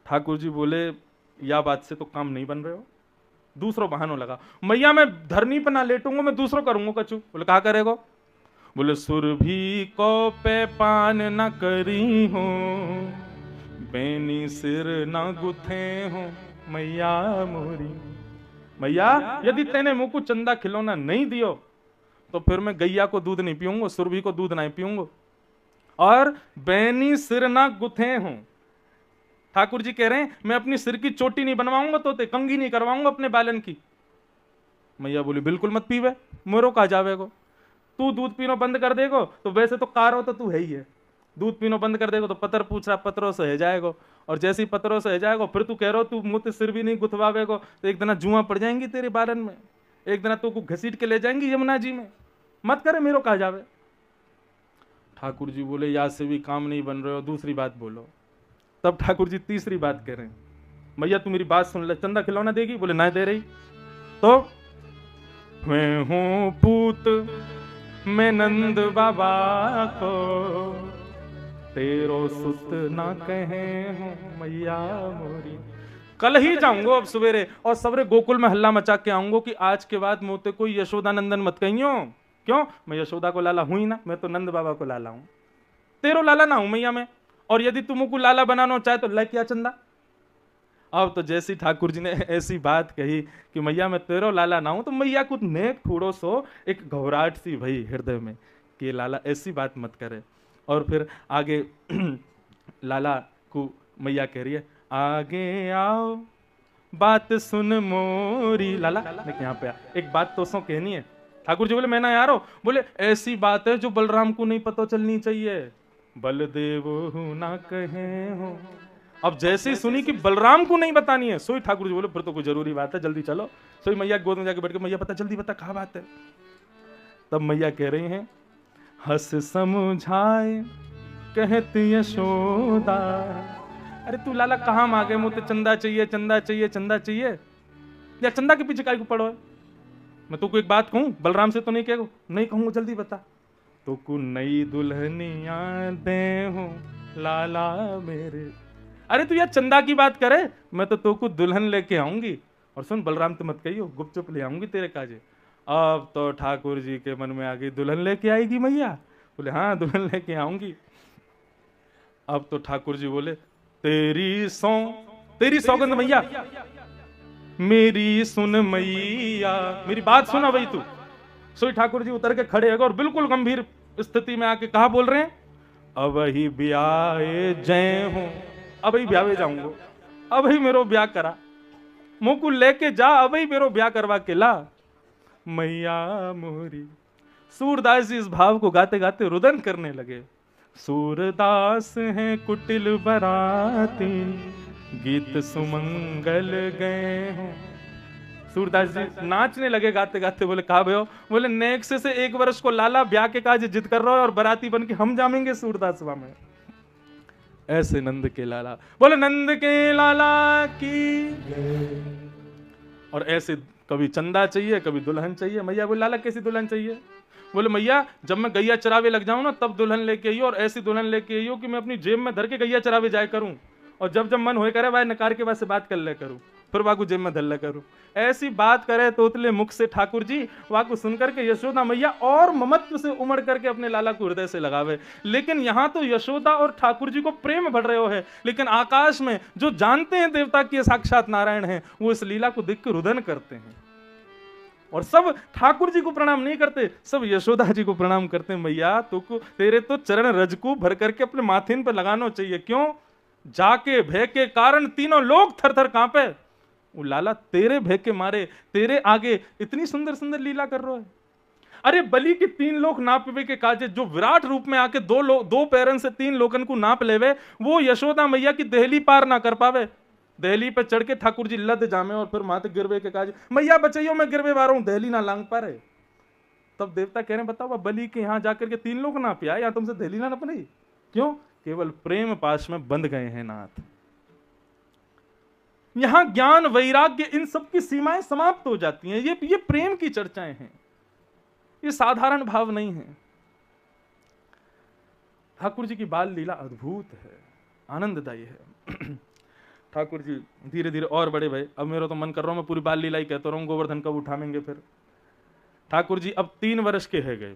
ठाकुर जी बोले या बात से तो काम नहीं बन रहे हो, दूसरों बहानो लगा। मैया मैं धरनी पर ना लेटूंगा, मैं दूसरों करूंगा कचू। बोले कहा करेगा? बोले सुरभि को पे पान न करी हो, बेनी सिर न गुथे हो मैया मोरी। मैया यदि तेने मुझ को चंदा खिलौना नहीं दियो तो फिर मैं गैया को दूध नहीं पीऊंगा, सुरभि को दूध नहीं पीऊंगा, और बेनी सिर न गुथे हो। ठाकुर जी कह रहे हैं मैं अपनी सिर की चोटी नहीं बनवाऊंगा, तो कंघी नहीं करवाऊंगा अपने बालन की। मैया बोली बिल्कुल मत पीवे, मोरो कहा जावेगो। तू दूध पीना बंद कर देगो तो वैसे तो कारो तो तू है ही है, दूध पीना बंद कर देगो तो पत्थर पूछ रहा पत्थरों से है जाएगो, और जैसे ही पत्थरों से है जाएगो फिर तू कह रहा तू मुँह सिर भी नहीं गुथवावेगो तो एक दिन जुआ पड़ जाएंगी तेरे बारन में, एक दिन तू को घसीट के ले जाएंगी यमुना जी में, मत करे मेरो कहा जावे। ठाकुर जी बोले या से भी काम नहीं बन रहे हो, दूसरी बात बोलो। तब ठाकुर जी तीसरी बात कह रहे हैं, मैया तू मेरी बात सुन ले, चंदा खिलौना देगी? बोले ना दे रही। तो मैं हूं पूत मैं नंद बाबा को, तेरो सुत ना कहे हूं मैया मोरी। कल ही जाऊंगा अब सवेरे और सवेरे गोकुल में हल्ला मचा के आऊंगा कि आज के बाद मोते कोई यशोदानंदन मत कहियो। क्यों? मैं यशोदा को लाला हूं ही ना, मैं तो नंद बाबा को लाला हूं, तेरो लाला ना हूं मैया मैं, और यदि तुमको लाला बनाना चाहे तो ले क्या चंदा। अब तो जैसी ठाकुर जी ने ऐसी बात कही कि मैया मैं तेरो लाला ना हूं, तो मैया कुछ नेक थोड़ो सो एक घबराहट सी भई हृदय में कि लाला ऐसी बात मत करे। और फिर आगे लाला को मैया कह रही है आगे आओ बात सुन मोरी। लाला लेकिन यहाँ पे एक बात तो सो कहनी है। ठाकुर जी बोले मैं ना यार हो, बोले ऐसी बात है जो बलराम को नहीं पता चलनी चाहिए, बलदेव ना कहे हो। अब जैसे ही सुनी कि बलराम को नहीं बतानी है, सोई ठाकुर जी बोले फिर तो कोई जरूरी बात है, जल्दी चलो। सोई मैया गोद में जाके बैठ के मैया बता जल्दी बता कहा बात है। तब मैया कह रही हैं हंस समझाए कहती यशोदा, अरे तू लाला कहाँ मांगे मुझे चंदा चाहिए चंदा चाहिए चंदा चाहिए, या चंदा के पीछे काय को पड़ो है। मैं तुमको एक बात कहूं, बलराम से तो नहीं कहो, नहीं कहूंगा जल्दी बता। तो को नई दुल्हनिया दे हूं लाला मेरे। अरे तू यार चंदा की बात करे, मैं तो तुमको दुल्हन लेके आऊंगी, और सुन बलराम तो मत कहियो गुपचुप ले आऊंगी तेरे काजे। अब तो ठाकुर जी के मन में आ गई दुल्हन लेके आएगी मैया? बोले हाँ दुल्हन लेके आऊंगी। अब तो ठाकुर जी बोले तेरी सौगंध मैया, मेरी सुन मैया, मेरी बात सुना भाई तू। सोई ठाकुर जी उतर के खड़े हो और बिल्कुल गंभीर स्थिति में आके कहा बोल रहे हैं अब ही ब्याहे जय हूं, अब ही ब्याहे जाऊंगा, अब ही मेरो ब्याह करा, मुंह को लेके जा, अब ही मेरो ब्याह करवा के ला मैया मोरी। सूरदास जी इस भाव को गाते गाते रुदन करने लगे। सूरदास हैं कुटिल बराती, गीत सुमंगल गए हों। सूरदास जी नाचने लगे गाते गाते। बोले कहा भयो? बोले नेक्स्ट से 1 वर्ष को लाला ब्याह के काज जिद कर रहा है और बराती बन के हम जामेंगे सूरदास सभा में। ऐसे नंद के लाला, बोले नंद के लाला की। और ऐसे कभी चंदा चाहिए कभी दुल्हन चाहिए। मैया बोले लाला कैसी दुल्हन चाहिए? बोले मैया जब मैं गैया चरावे लग जाऊं ना तब दुल्हन लेके आइयो, और ऐसी दुल्हन लेके आइयो कि मैं अपनी जेब में धर के गैया चरावे जाए करूं, और जब जब मन होए करे भाई नकार के बाद से बात कर ले करूं, फिर वाकू जेब में धर ले करूं। ऐसी बात करे तोतले मुख से ठाकुर जी, वाकू सुनकर के यशोदा मैया और ममत्व से उमड़ करके अपने लाला को हृदय से लगावे। लेकिन यहाँ तो यशोदा और ठाकुर जी को प्रेम बढ़ रहे हो है, लेकिन आकाश में जो जानते हैं देवता की साक्षात नारायण है वो इस लीला को देख कर रुदन करते हैं, और सब ठाकुर जी को प्रणाम नहीं करते, सब यशोदा जी को प्रणाम करते हैं। मैया तुको तेरे तो चरण रज को भर करके अपने माथिन पर लगाना चाहिए। क्यों? जाके भय के कारण तीनों लोग थर थर कांपे। वो लाला तेरे भय के मारे तेरे आगे इतनी सुंदर सुंदर लीला कर रहा है। अरे बलि के 3 लोग नापवे के काजे, जो विराट रूप में आके 2 पैरन से 3 लोगन को नाप लेवे, वो यशोदा मैया की देहली पार ना कर पावे। दहली पे चढ़ के ठाकुर जी लद जामे और फिर माते गिरवे के काज मैया बचाइयो मैं गिरवे वार हूं, दहली ना लांग पा रहे। तब देवता कह रहे हैं बताओ बलि के यहां जाकर के 3 लोग ना पिया या तुमसे दहली ना नप रही? क्यों? केवल प्रेम पाश में बंध गए हैं नाथ। यहां ज्ञान वैराग्य इन सब की सीमाएं समाप्त हो जाती हैं। ये प्रेम की चर्चाएं हैं, ये साधारण भाव नहीं है। ठाकुर जी की बाल लीला अद्भुत है, आनंददायी है। ठाकुर जी धीरे धीरे और बड़े भाई, अब मेरा तो मन कर रहा हूं मैं पूरी बाल लीला ही कहता रहूं, गोवर्धन कब उठाएंगे। फिर ठाकुर जी अब 3 वर्ष के है गए,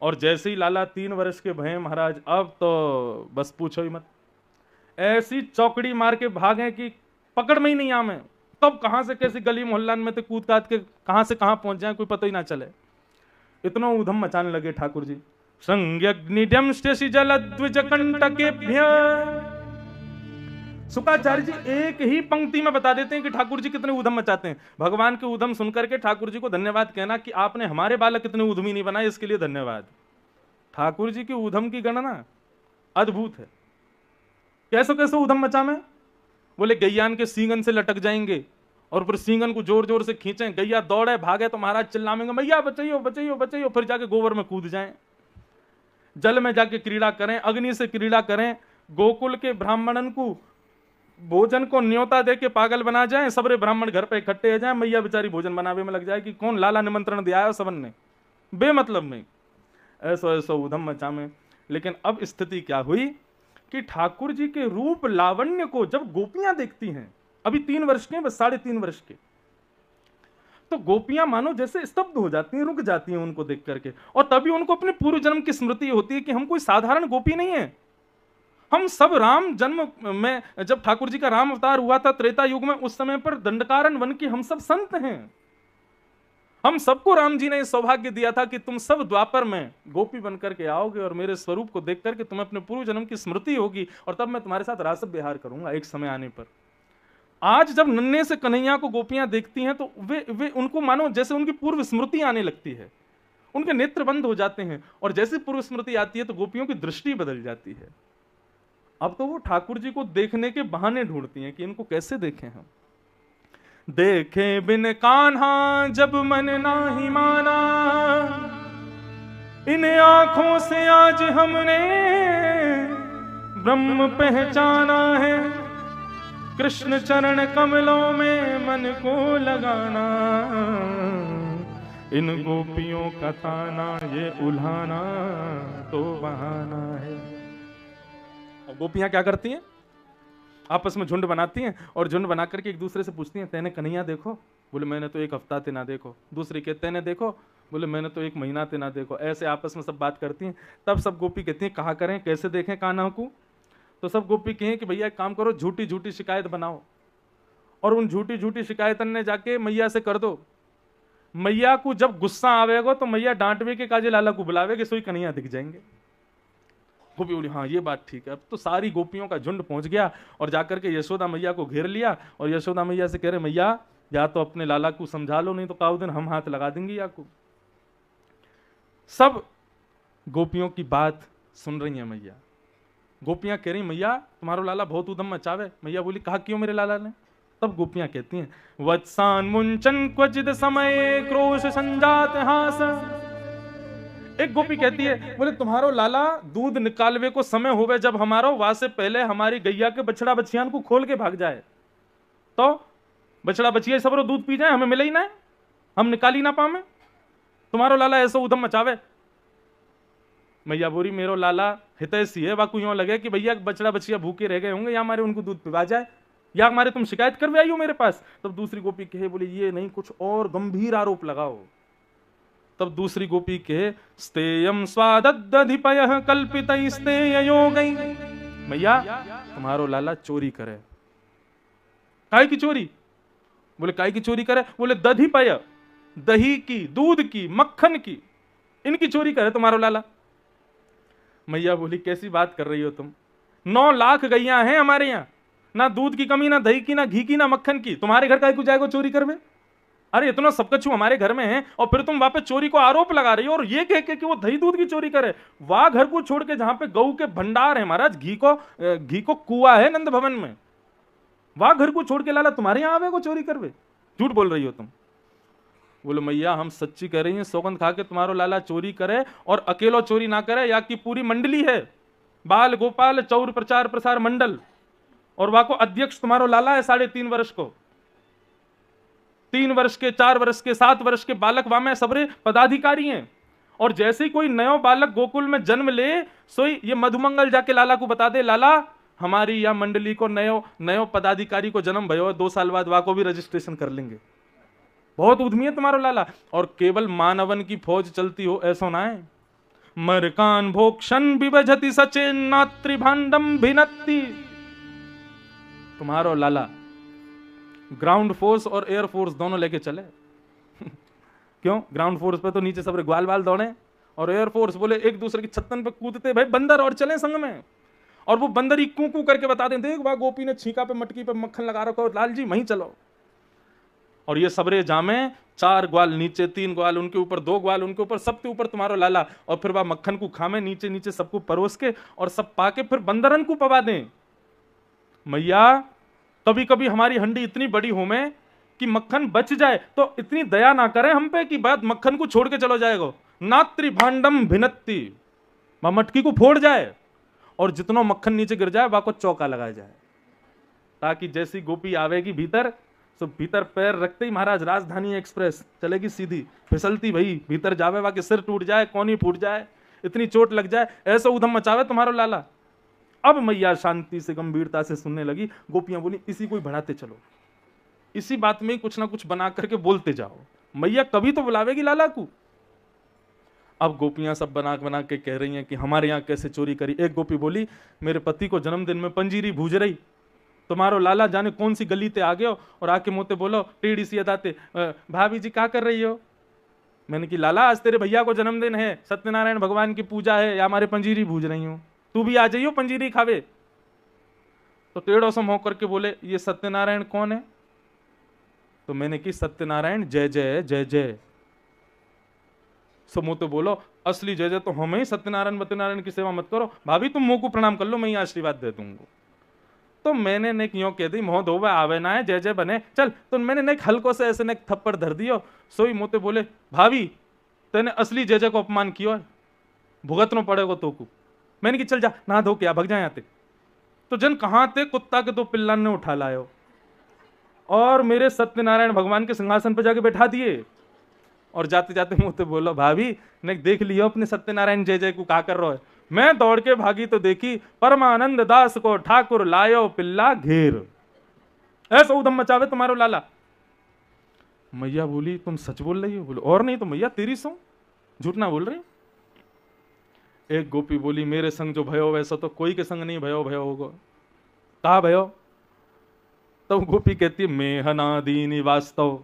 और जैसे ही लाला 3 वर्ष के भय महाराज, अब तो बस पूछो ही मत, ऐसी चौकड़ी मार के भागे कि पकड़ में ही नहीं आमे। तब कहां से कैसी गली मोहल्लान में तो कूद काद के कहां से कहां पहुंच जाए कोई पता ही ना चले। इतना उधम मचाने लगे ठाकुर जी। संज्ञग्निड्यम जलद्विज कंटकेभ्य शुक्राचार्य जी एक ही पंक्ति में बता देते हैं कि ठाकुर जी कितने ऊधम मचाते हैं। भगवान के ऊधम सुनकर के ठाकुर जी को धन्यवाद कहना कि आपने हमारे बालक कितने ऊधमी नहीं बनाए, इसके लिए धन्यवाद। ठाकुर जी की ऊधम की गणना अद्भुत है। कैसे कैसे ऊधम मचा में, बोले गैयान के सींगन से लटक जाएंगे और फिर सींगन को जोर जोर से खींचें, गैया दौड़े भागे तो महाराज चिल्लाएंगे मैया बचाइयो बचाइयो बचाइयो, फिर जाके गोबर में कूद जाएं, जल में जाके क्रीड़ा करें, अग्नि से क्रीड़ा करें, गोकुल के ब्राह्मणन को भोजन को न्योता दे के पागल बना जाएं, सबरे ब्राह्मण घर पे इकट्ठे हो जाएं, मैया बेचारी भोजन बनावे में लग जाए कि कौन लाला निमंत्रण दिया है सबन ने, बेमतलब में ऐसो ऐसो ऊधम मचा में। लेकिन अब स्थिति क्या हुई कि ठाकुर जी के रूप लावण्य को जब गोपियां देखती हैं, अभी 3 वर्ष के, बस 3.5 वर्ष के, तो गोपियां मानो जैसे स्तब्ध हो जाती हैं, रुक जाती हैं उनको देख करके। और तभी उनको अपने पूर्व जन्म की स्मृति होती है कि हम कोई साधारण गोपी नहीं है, हम सब राम जन्म में, जब ठाकुर जी का राम अवतार हुआ था त्रेता युग में, उस समय पर दंडकारण्य वन के हम सब संत हैं। हम सबको राम जी ने सौभाग्य दिया था कि तुम सब द्वापर में गोपी बनकर के आओगे और मेरे स्वरूप को देख करके तुम्हें अपने पूर्व जन्म की स्मृति होगी और तब मैं तुम्हारे साथ रास विहार करूंगा एक समय आने पर। आज जब नन्हे से कन्हैया को गोपियां देखती हैं तो वे उनको मानो जैसे उनकी पूर्व स्मृति आने लगती है, उनके नेत्र बंद हो जाते हैं और जैसे पूर्व स्मृति आती है तो गोपियों की दृष्टि बदल जाती है। अब तो वो ठाकुर जी को देखने के बहाने ढूंढती हैं कि इनको कैसे देखें हम। देखे बिन कान्हा जब मन नाही माना, इन आंखों से आज हमने ब्रह्म पहचाना है, कृष्ण चरण कमलों में मन को लगाना, इन गोपियों का ताना ये उल्हाना तो बहाना है। और गोपियां क्या करती हैं, आपस में झुंड बनाती हैं और झुंड बना करके एक दूसरे से पूछती हैं तेने कन्हैया देखो, बोले मैंने तो 1 हफ्ता ते ना देखो, दूसरी कहते तेने देखो, बोले मैंने तो 1 महीना ते ना देखो। ऐसे आपस में सब बात करती हैं। तब सब गोपी कहती हैं कहा करें, कैसे देखें कान्हा को। तो सब गोपी कहें कि भैया एक काम करो, झूठी झूठी शिकायत बनाओ और उन झूठी झूठी शिकायतन ने जाके मैया से कर दो। मैया को जब गुस्सा आवेगा तो मैया डांटवे के काजे लाला को बुलावेगी, सोई कन्हैया दिख जाएंगे। गोपी बोली हाँ ये बात ठीक है। अब तो सारी गोपियों का झुंड पहुंच गया और जाकर के यशोदा मैया को घेर लिया और यशोदा मैया से कह रहे मैया या तो अपने लाला को समझा लो, नहीं तो काउ दिन हम हाथ लगा देंगे या को। सब गोपियों की बात सुन रही हैं मैया। गोपियां कह रही मैया तुम्हारो लाला बहुत उदम मचावे। मैया बोली कहा क्यों मेरे लाला ने। तब गोपियां कहती हैं वत्सान मुंचन क्वचित समय क्रोश संजात हास। एक गोपी कहती है बोले तुम्हारो लाला दूध निकालवे को समय होवे जब हमारो, वहां से पहले हमारी गैया के बछड़ा बछियान को खोल के भाग जाए, तो बछड़ा बछिया सबरो दूध पी जाए, हमें मिले ही ना, हम निकाल ही ना पावे। तुम्हारो लाला ऐसा उदम मचावे। मैया बोरी मेरो लाला हितैषी है, वाकू यूं लगे कि भैया बछड़ा बछिया भूखे रह गए होंगे या हमारे उनको दूध पिवा जाए या हमारे तुम शिकायत करवे आई हो मेरे पास। तब दूसरी गोपी कहे बोले ये नहीं, कुछ और गंभीर आरोप लगाओ। तब दूसरी गोपी कहे स्तेयम स्वादधिपय कल्पित स्तेय योगई। मैया तुम्हारो लाला चोरी करे। काय की चोरी। बोले काय की चोरी करे। बोले दधिपय, दही की, दूध की, मक्खन की, इनकी चोरी करे तुम्हारो लाला। मैया बोली कैसी बात कर रही हो तुम, 9 लाख गैया हैं हमारे यहाँ, ना दूध की कमी, ना दही की, ना घी की, ना मक्खन की, तुम्हारे घर का को जाएगा चोरी करवे। अरे इतना सब कुछ हमारे घर में है और फिर तुम वापस चोरी को आरोप लगा रही हो और ये कह के कि वो दही दूध की चोरी करे। वाह घर को छोड़ के जहां पे गऊ के भंडार है महाराज, घी को कुआ है नंद भवन में, वाह घर को छोड़ के लाला तुम्हारे यहाँ आवे को चोरी करवे। झूठ बोल रही हो तुम। बोलो मैया हम सच्ची कह रही हैं, सौगंध खा के तुम्हारो लाला चोरी करे और अकेलो चोरी ना करे, या की पूरी मंडली है, बाल गोपाल चौर प्रचार प्रसार मंडल, और वहां को अध्यक्ष तुम्हारो लाला है 3.5 वर्ष को। 3 वर्ष के, 4 वर्ष के, 7 वर्ष के बालक वहां में सबरे पदाधिकारी हैं। और जैसे ही कोई नयो बालक गोकुल में जन्म ले, सोई ये मधुमंगल जाके लाला को बता दे लाला हमारी या मंडली को नयो पदाधिकारी को जन्म भयो, 2 साल बाद वहां को भी रजिस्ट्रेशन कर लेंगे। बहुत उद्यमी है तुम्हारो लाला। और केवल मानवन की फौज चलती हो ऐसा ना है। मरकान भोक्षण विभजति सचेन नात्री भांडम भिनत्ति। तुम्हारो लाला ग्राउंड फोर्स और एयर फोर्स दोनों लेके चले। क्यों? ग्राउंड फोर्स पे तो नीचे सब ग्वाल बाल दौड़े और एयर फोर्स बोले एक दूसरे की छत्तन पे कूदते भाई बंदर और चले संग में। और वो बंदर ही कू कू करके बता दें, देख वहां गोपी ने छींका पे मटकी पे मक्खन लगा रखा, लाल जी वहीं चलो। और ये सबरे जामे 4 ग्वाल नीचे, 3 ग्वाल उनके ऊपर, 2 ग्वाल उनके ऊपर, सबके ऊपर तुम्हारो लाला, और फिर वह मक्खन को खामे नीचे नीचे सबको परोस के और सब पाके फिर बंदरन को पवा दें। मैया कभी कभी हमारी हंडी इतनी बड़ी हो में कि मक्खन बच जाए तो इतनी दया ना करें हम पे कि बाद मक्खन को छोड़ के चलो जाएगा। नात्री भांडम भिनत्ती, वह मटकी को फोड़ जाए और जितना मक्खन नीचे गिर जाए वह को चौका लगाया जाए, ताकि जैसी गोपी आवेगी भीतर, तो भीतर पैर रखते ही महाराज राजधानी एक्सप्रेस चलेगी सीधी, फिसलती भाई भीतर जावे, वहां के सिर टूट जाए, कोनी फूट जाए, इतनी चोट लग जाए, ऐसा उधम मचावे तुम्हारो लाला। अब मैया शांति से गंभीरता से सुनने लगी। गोपियां बोली इसी को ही बढ़ाते चलो, इसी बात में कुछ ना कुछ बना करके बोलते जाओ, मैया कभी तो बुलावेगी लाला को। अब गोपियां सब बना के कह रही हैं कि हमारे यहाँ कैसे चोरी करी। एक गोपी बोली मेरे पति को जन्मदिन में पंजीरी भूज रही, तुम्हारो लाला जाने कौन सी गली ते आ गयो और आके मोते बोलो टेढ़ी सी अदाते, भाभी जी क्या कर रही हो। मैंने कि लाला आज तेरे भैया को जन्मदिन है, सत्यनारायण भगवान की पूजा है, या हमारे पंजीरी भूज रही हूं, तू भी आ जाइयो पंजीरी खावे। तो टेढ़ो सम होकर के बोले ये सत्यनारायण कौन है। तो मैंने कि सत्यनारायण जय जय जय जय। सो मोते बोलो असली जय जय तो हम ही, सत्यनारायण की सेवा मत करो, भाभी तुम मुंह को प्रणाम कर लो, मैं यहाँ आशीर्वाद दे दूंगा। तो मैंने ने क्यों कह दी मोह धोबा आवे ना है जय जय बने चल। तो मैंने ने हल्को से ऐसे ने थप्पड़ धर दियो। सोई मोते बोले भाभी तेने असली जय जय को अपमान किया है, भुगतना पड़ेगा तो को। मैंने कि चल जा ना धो क्या भग जाए आते। तो जन कहां थे कुत्ता के 2 पिल्लन ने उठा लायो और मेरे सत्यनारायण भगवान के सिंहासन पर जाके बैठा दिए। और जाते जाते मोते बोलो भाभी ने देख लियो अपने सत्यनारायण जय जय को क्या कर रहा है। मैं दौड़ के भागी तो देखी परमानंद दास को ठाकुर लायो पिल्ला घेर, ऐसा उधम मचावे तुम्हारो लाला। मैया बोली तुम सच बोल रही हो। बोलो और नहीं तो मैया तेरी सो झूठ ना बोल रही। एक गोपी बोली मेरे संग जो भयो वैसा तो कोई के संग नहीं भयो होगा। कहा भयो। तब गोपी कहती है मेहनादीनी वास्तव।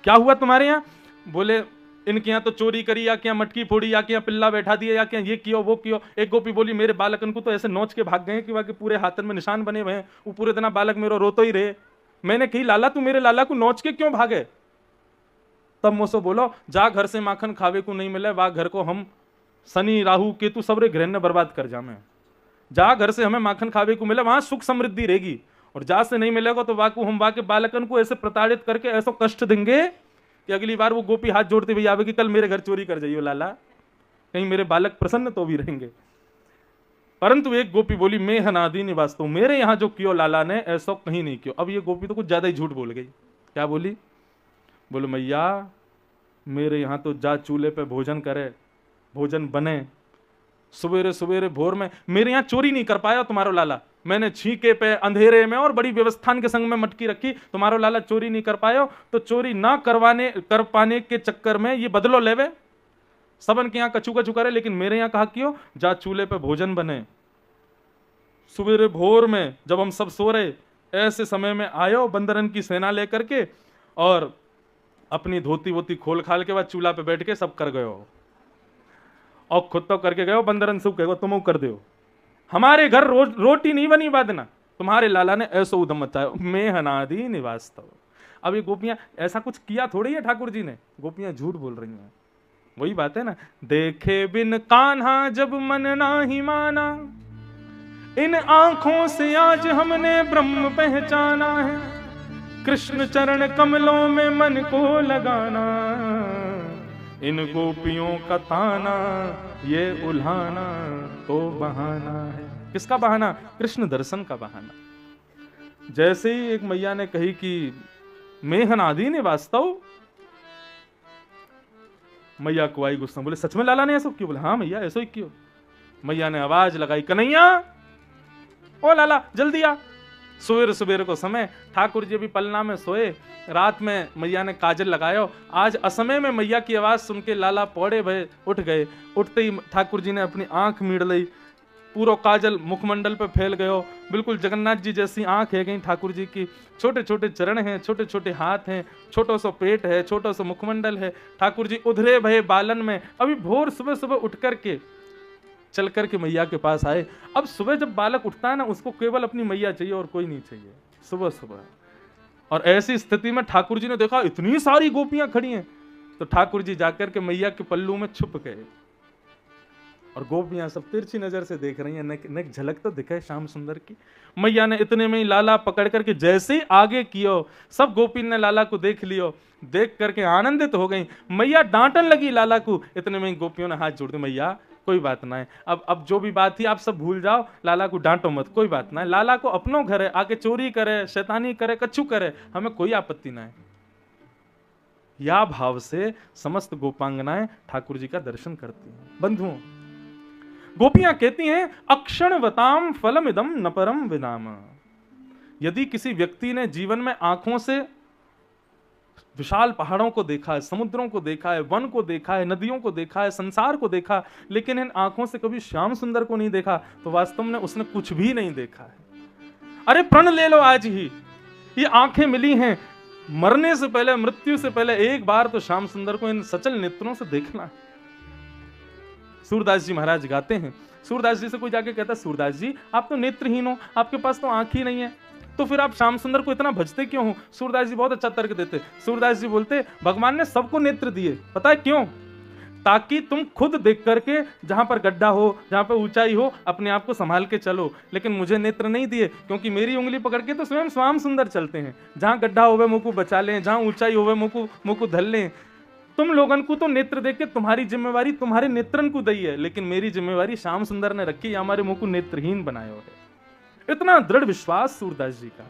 क्या हुआ तुम्हारे यहाँ। बोले इनके यहाँ तो चोरी करी, या क्या मटकी फोड़ी, या क्या पिल्ला बैठा दिया, या क्या ये कियो वो कियो। एक गोपी बोली मेरे बालकन को तो ऐसे नोच के भाग गए कि वहां के पूरे हाथन में निशान बने हुए हैं, वो पूरे दिन बालक मेरा रोतो ही रहे। मैंने कही लाला तू मेरे लाला को नोच के क्यों भागे। तब मुझसे बोलो जा घर से माखन खावे को नहीं मिले, वह घर को हम शनि राहु केतु सबरे ग्रहण ने बर्बाद कर जामे। जा घर से हमें माखन खावे को मिले, वहां सुख समृद्धि रहेगी, और जा से नहीं मिलेगा तो वाकू हम वाके बालकन को ऐसे प्रताड़ित करके ऐसा कष्ट देंगे कि अगली बार वो गोपी हाथ जोड़ते हुए आवे कि कल मेरे घर चोरी कर जाइयो लाला, कहीं मेरे बालक प्रसन्न तो भी रहेंगे। परंतु एक गोपी बोली मैं हनादी निवास तो मेरे यहाँ जो कियो लाला ने ऐसा कहीं नहीं कियो। अब ये गोपी तो कुछ ज्यादा ही झूठ बोल गई। क्या बोली। बोलो मैया मेरे यहाँ तो जा चूल्हे पे भोजन करे, भोजन बने सवेरे सवेरे भोर में, मेरे यहाँ चोरी नहीं कर पाया तुम्हारो लाला। मैंने छीके पे अंधेरे में और बड़ी व्यवस्थान के संग में मटकी रखी, तुम्हारो लाला चोरी नहीं कर पायो। तो चोरी ना कर पाने के चक्कर में ये बदलो लेवे। सबन के यहाँ कछू कछू करे, लेकिन मेरे यहाँ कहा क्यों जा चूल्हे पे भोजन बने। सवेरे भोर में जब हम सब सो रहे ऐसे समय में आयो बंदरन की सेना लेकर के, और अपनी धोती वोती खोल खाल के बाद चूल्हा पे बैठ के सब कर गयो, और खुद तो करके गयो बंदरन से कहो तुम कर दो। हमारे घर रोटी नहीं बनी बादना, तुम्हारे लाला ने ऐसा उधम मचाया। मैं हनादी निवास। अब ये गोपियां ऐसा कुछ किया थोड़ी है ठाकुर जी ने, गोपियां झूठ बोल रही हैं। वही बात है ना, देखे बिन कान्हा जब मन ना ही माना, इन आंखों से आज हमने ब्रह्म पहचाना है, कृष्ण चरण कमलों में मन को लगाना, इन गोपियों का ताना ये उल्हाना तो बहाना है। किसका बहाना। कृष्ण दर्शन का बहाना। जैसे ही एक मैया ने कही कि मेहनादी ने वास्तव, मैया को आई गुस्सा। बोले सच में लाला ने ऐसा क्यों। बोले हाँ मैया ऐसा ही क्यों। मैया ने आवाज लगाई कन्हैया ओ लाला जल्दी आ। सवेरे सवेरे को समय ठाकुर जी भी पलना में सोए, रात में मैया ने काजल लगायो। आज असमय में मैया की आवाज सुन के लाला पौड़े भय उठ गए। उठते ही ठाकुर जी ने अपनी आंख मीड़ ली, पूरा काजल मुखमंडल पे फैल गयो। बिल्कुल जगन्नाथ जी जैसी आंख है कहीं ठाकुर जी की। छोटे छोटे चरण हैं, छोटे छोटे हाथ हैं, छोटो सा पेट है, छोटो सा मुखमंडल है। ठाकुर जी उधरे भय बालन में। अभी भोर सुबह सुबह उठ करके चल करके मैया के पास आए। अब सुबह जब बालक उठता है ना, उसको केवल अपनी मैया चाहिए और कोई नहीं चाहिए, सुबह सुबह। और ऐसी स्थिति में ठाकुर जी ने देखा इतनी सारी गोपियां खड़ी हैं, तो ठाकुर जी जाकर के मैया के पल्लू में छुप गए, और गोपियां सब तिरछी नजर से देख रही हैं, नेक झलक तो दिखे श्याम सुंदर की। मैया ने इतने में ही लाला पकड़ करके जैसे ही आगे कियो, सब गोपी ने लाला को देख लियो, देख करके आनंदित हो गई। मैया डांटन लगी लाला को, इतने में ही गोपियों ने हाथ जोड़ दिए, मैया कोई बात ना है, अब जो भी बात थी आप सब भूल जाओ, लाला को डांटो मत, कोई बात ना है, लाला को अपनो घर है, आके चोरी करे, शैतानी करे, कछु करे, हमें कोई आपत्ति ना है। या भाव से समस्त गोपांगनाएं ठाकुर जी का दर्शन करती हैं। बंधुओं, गोपियां कहती हैं अक्षणवताम फलमिदम न परम विनाम। यदि किसी व्यक्ति ने जीवन में आंखों से विशाल पहाड़ों को देखा है, समुद्रों को देखा है, वन को देखा है, नदियों को देखा है, संसार को देखा, लेकिन इन आंखों से कभी श्याम सुंदर को नहीं देखा, तो वास्तव में उसने कुछ भी नहीं देखा है। अरे प्रण ले लो आज ही, ये आंखें मिली हैं, मरने से पहले, मृत्यु से पहले एक बार तो श्याम सुंदर को इन सचल नेत्रों से देखना है। सूरदास जी महाराज गाते हैं, सूरदास जी से कोई जाके कहता, सूरदास जी आप तो नेत्रहीन हो, आपके पास तो आंख ही नहीं है, तो फिर आप श्याम सुंदर को इतना भजते क्यों हो? सूरदास जी बहुत अच्छा तर्क देते। सूरदास जी बोलते, भगवान ने सबको नेत्र दिए, पता है क्यों? ताकि तुम खुद देख करके जहां पर गड्ढा हो, जहां पर ऊंचाई हो, अपने आप को संभाल के चलो। लेकिन मुझे नेत्र नहीं दिए, क्योंकि मेरी उंगली पकड़ के तो स्वयं श्याम सुंदर चलते हैं, जहां गड्ढा होवे मुंह को बचा लें, जहां ऊंचाई होवे मुंह को धल लें। तुम लोगन को तो नेत्र देख के तुम्हारी जिम्मेवारी तुम्हारे नेत्रन को दी है, लेकिन मेरी जिम्मेवारी श्याम सुंदर ने रखी, हमारे मुंह को नेत्रहीन बनाया है। इतना दृढ़ विश्वास सूरदास जी का।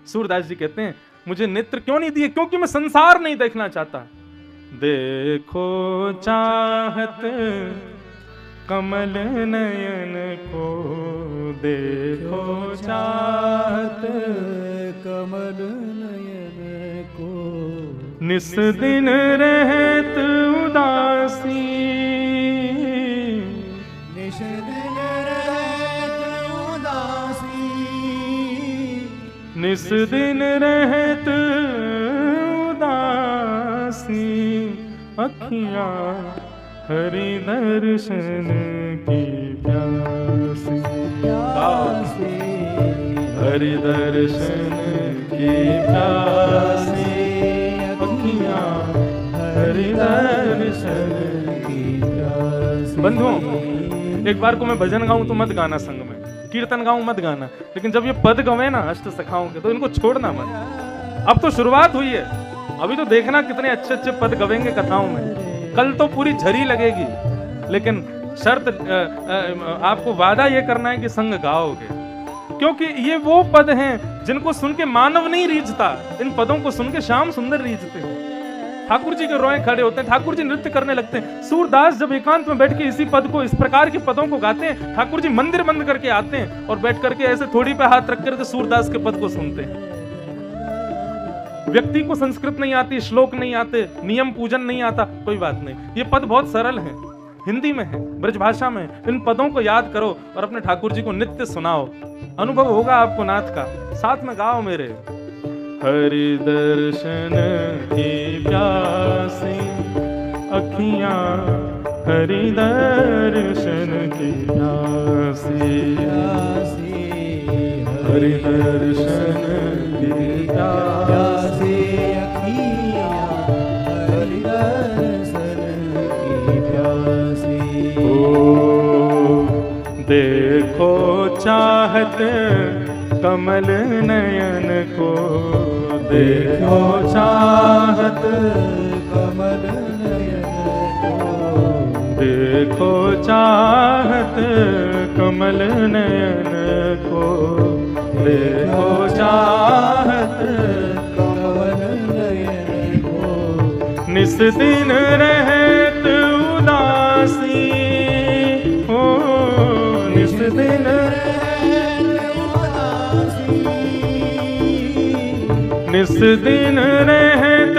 सूरदास जी कहते हैं मुझे नेत्र क्यों नहीं दिए? क्योंकि मैं संसार नहीं देखना चाहता। देखो चाहत कमल नयन को, देखो चाहत कमल नयन को, निस दिन रहत उदासी, निस दिन रहत उदासी, निस दिन रहत उदासी, अखियां हरि दर्शन की प्यासी, प्यासी हरि दर्शन की प्यासी, अखियां हरि दर्शन की प्यासी। बंधुओं, एक बार को मैं भजन गाऊं तो मत गाना, संग में कीर्तन गाऊं मत गाना, लेकिन जब ये पद गवे ना अष्ट सखाओं के, तो इनको छोड़ना मत। अब तो शुरुआत हुई है, अभी तो देखना कितने अच्छे अच्छे पद गवेंगे कथाओं में, कल तो पूरी झरी लगेगी। लेकिन शर्त आपको वादा ये करना है कि संग गाओगे, क्योंकि ये वो पद हैं जिनको सुन के मानव नहीं रीझता, इन पदों को सुन के श्याम सुंदर रीझते हैं। ठाकुर जी के रोए खड़े होते हैं, ठाकुर जी नृत्य करने लगते हैं। सूरदास जब एकांत में बैठ के इसी पद को, इस प्रकार के पदों को गाते हैं, ठाकुर जी मंदिर बंद करके आते हैं और बैठ करके ऐसे थोड़ी पे हाथ रख करके सूरदास के पद को सुनते हैं। व्यक्ति को संस्कृत नहीं आती, श्लोक नहीं आते, नियम पूजन नहीं आता, कोई बात नहीं, ये पद बहुत सरल है, हिंदी में है, ब्रजभाषा में। इन पदों को याद करो और अपने ठाकुर जी को नित्य सुनाओ, अनुभव होगा आपको नाथ का। साथ में गाओ मेरे, हरि दर्शन की प्यासी, अखियां हरि दर्शन की प्यासी, हरि दर्शन की प्यासी, अखियां हरि दर्शन की प्यासी। ओ देखो चाहत कमल नयन को, देखो चाहत कमल नयन को, देखो चाहत कमल नयन को, देखो चाहत कमल नयन को, निस दिन रहत उदासी, हो निस दिन निस दिन रहत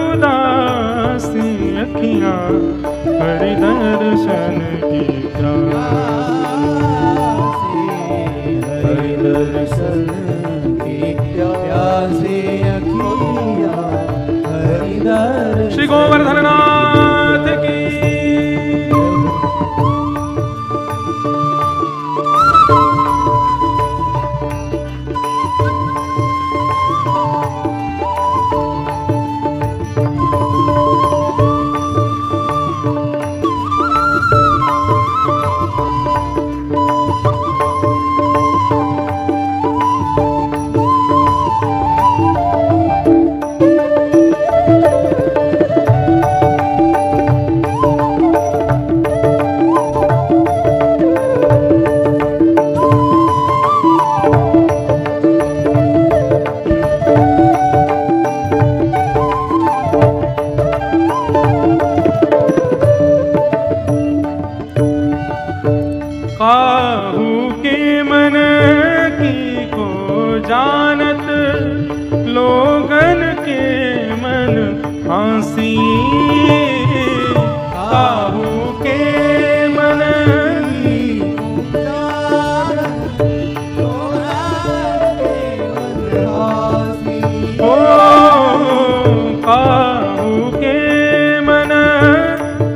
उदासी, अखियां हरि दर्शन की प्यासी, हरि दर्शन की प्यासी, अखियां हरि दर्शन। श्री गोवर्धन नाथ की काहू के मन की को जानत, लोगन के मन फांसी। काहू के मन की को जानत, लोगन के मन फांसी। ओ काहू के मन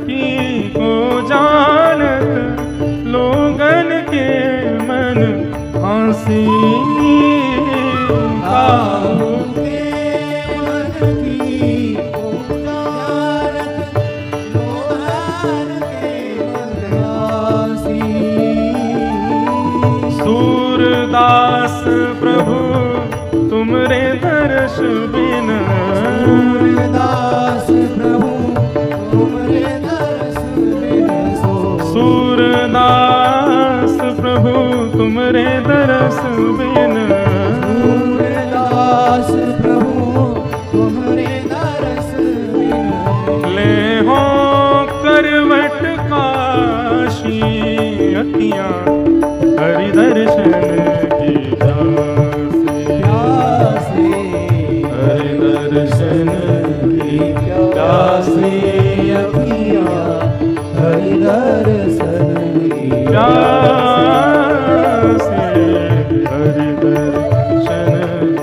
की को जानत, लोगन के मन फांसी। काहू के मन की को जानत, लोगन के मन फांसी। सूरदास प्रभु तुमरे दर्श बिन, सूरदास प्रभु तुमरे दर्श बिन, सूरदास प्रभु तुमरे दर्श बिन, सूरदास प्रभु तुमरे दर्श बिन। ले हो करवट काशी अखियां, हरि दर्शन की प्यासी। हरि दर्शन की प्यासी अखियां, हरि दर्शन की प्यासी। हरि दर्शन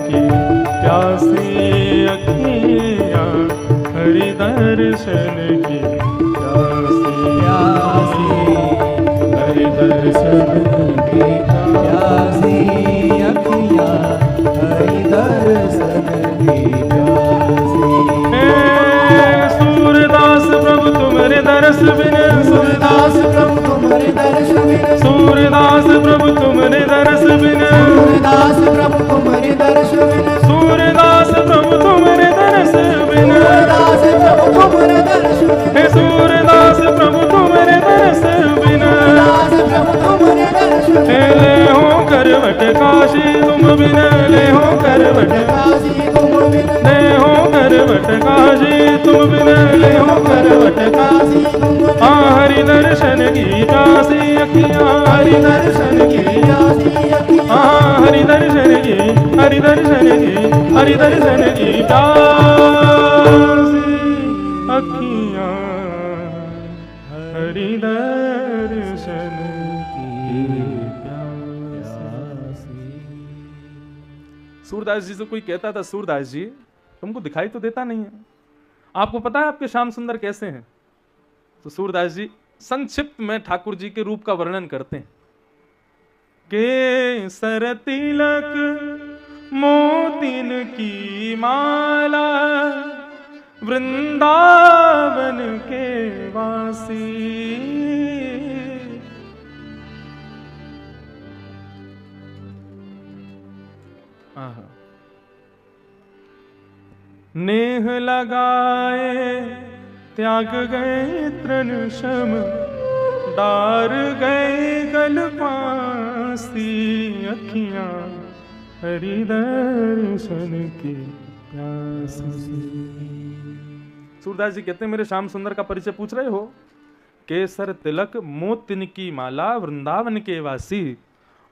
की प्यासी अखियां, हरि दर्शन की प्यासी। हरि दर्शन की प्यासी अखियां, हरि दर्शन की प्यासी। सूरदास प्रभु तुमरे दर्श बिन, सूरदास प्रभु तुमरे दर्श बिन, सूरदास प्रभु तुमरे दर्श बिन, सूरदास प्रभु तुमरे दर्श बिन, सूरदास प्रभु तुमरे दर्श बिन, सूरदास प्रभु तुमरे दर्श बिन। हे सूरदास प्रभु तुमरे दर्श बिन, सूरदास प्रभु तुमरे दर्श बिन। ले हो करवट काशी तुम बिन, ले हो करवट काशी तुम बिन, ले हो करवट काशी तुम बिन, ले हो करवट काशी तुम बिन। हरि दर्शन की प्यासी अखियां, हरि दर्शन की प्यासी अखियां, हरि दर्शन की, हरि दर्शन की, हरि दर्शन की प्यासी अखियां, हरि दर्शन की प्यासी। सूरदास जी से कोई कहता था, सूरदास जी तुमको दिखाई तो देता नहीं है, आपको पता है आपके श्याम सुंदर कैसे हैं? तो सूरदास जी संक्षिप्त में ठाकुर जी के रूप का वर्णन करते हैं। केसर तिलक मोतिन की माला, वृंदावन के वासी। नेह लगाए त्याग गए तृण शम, डार गए गल पासी अखियां, हरि दर्शन की प्यासी। सूरदास जी कहते हैं मेरे श्याम सुंदर का परिचय पूछ रहे हो? केसर तिलक मोतिन की माला, वृंदावन के वासी।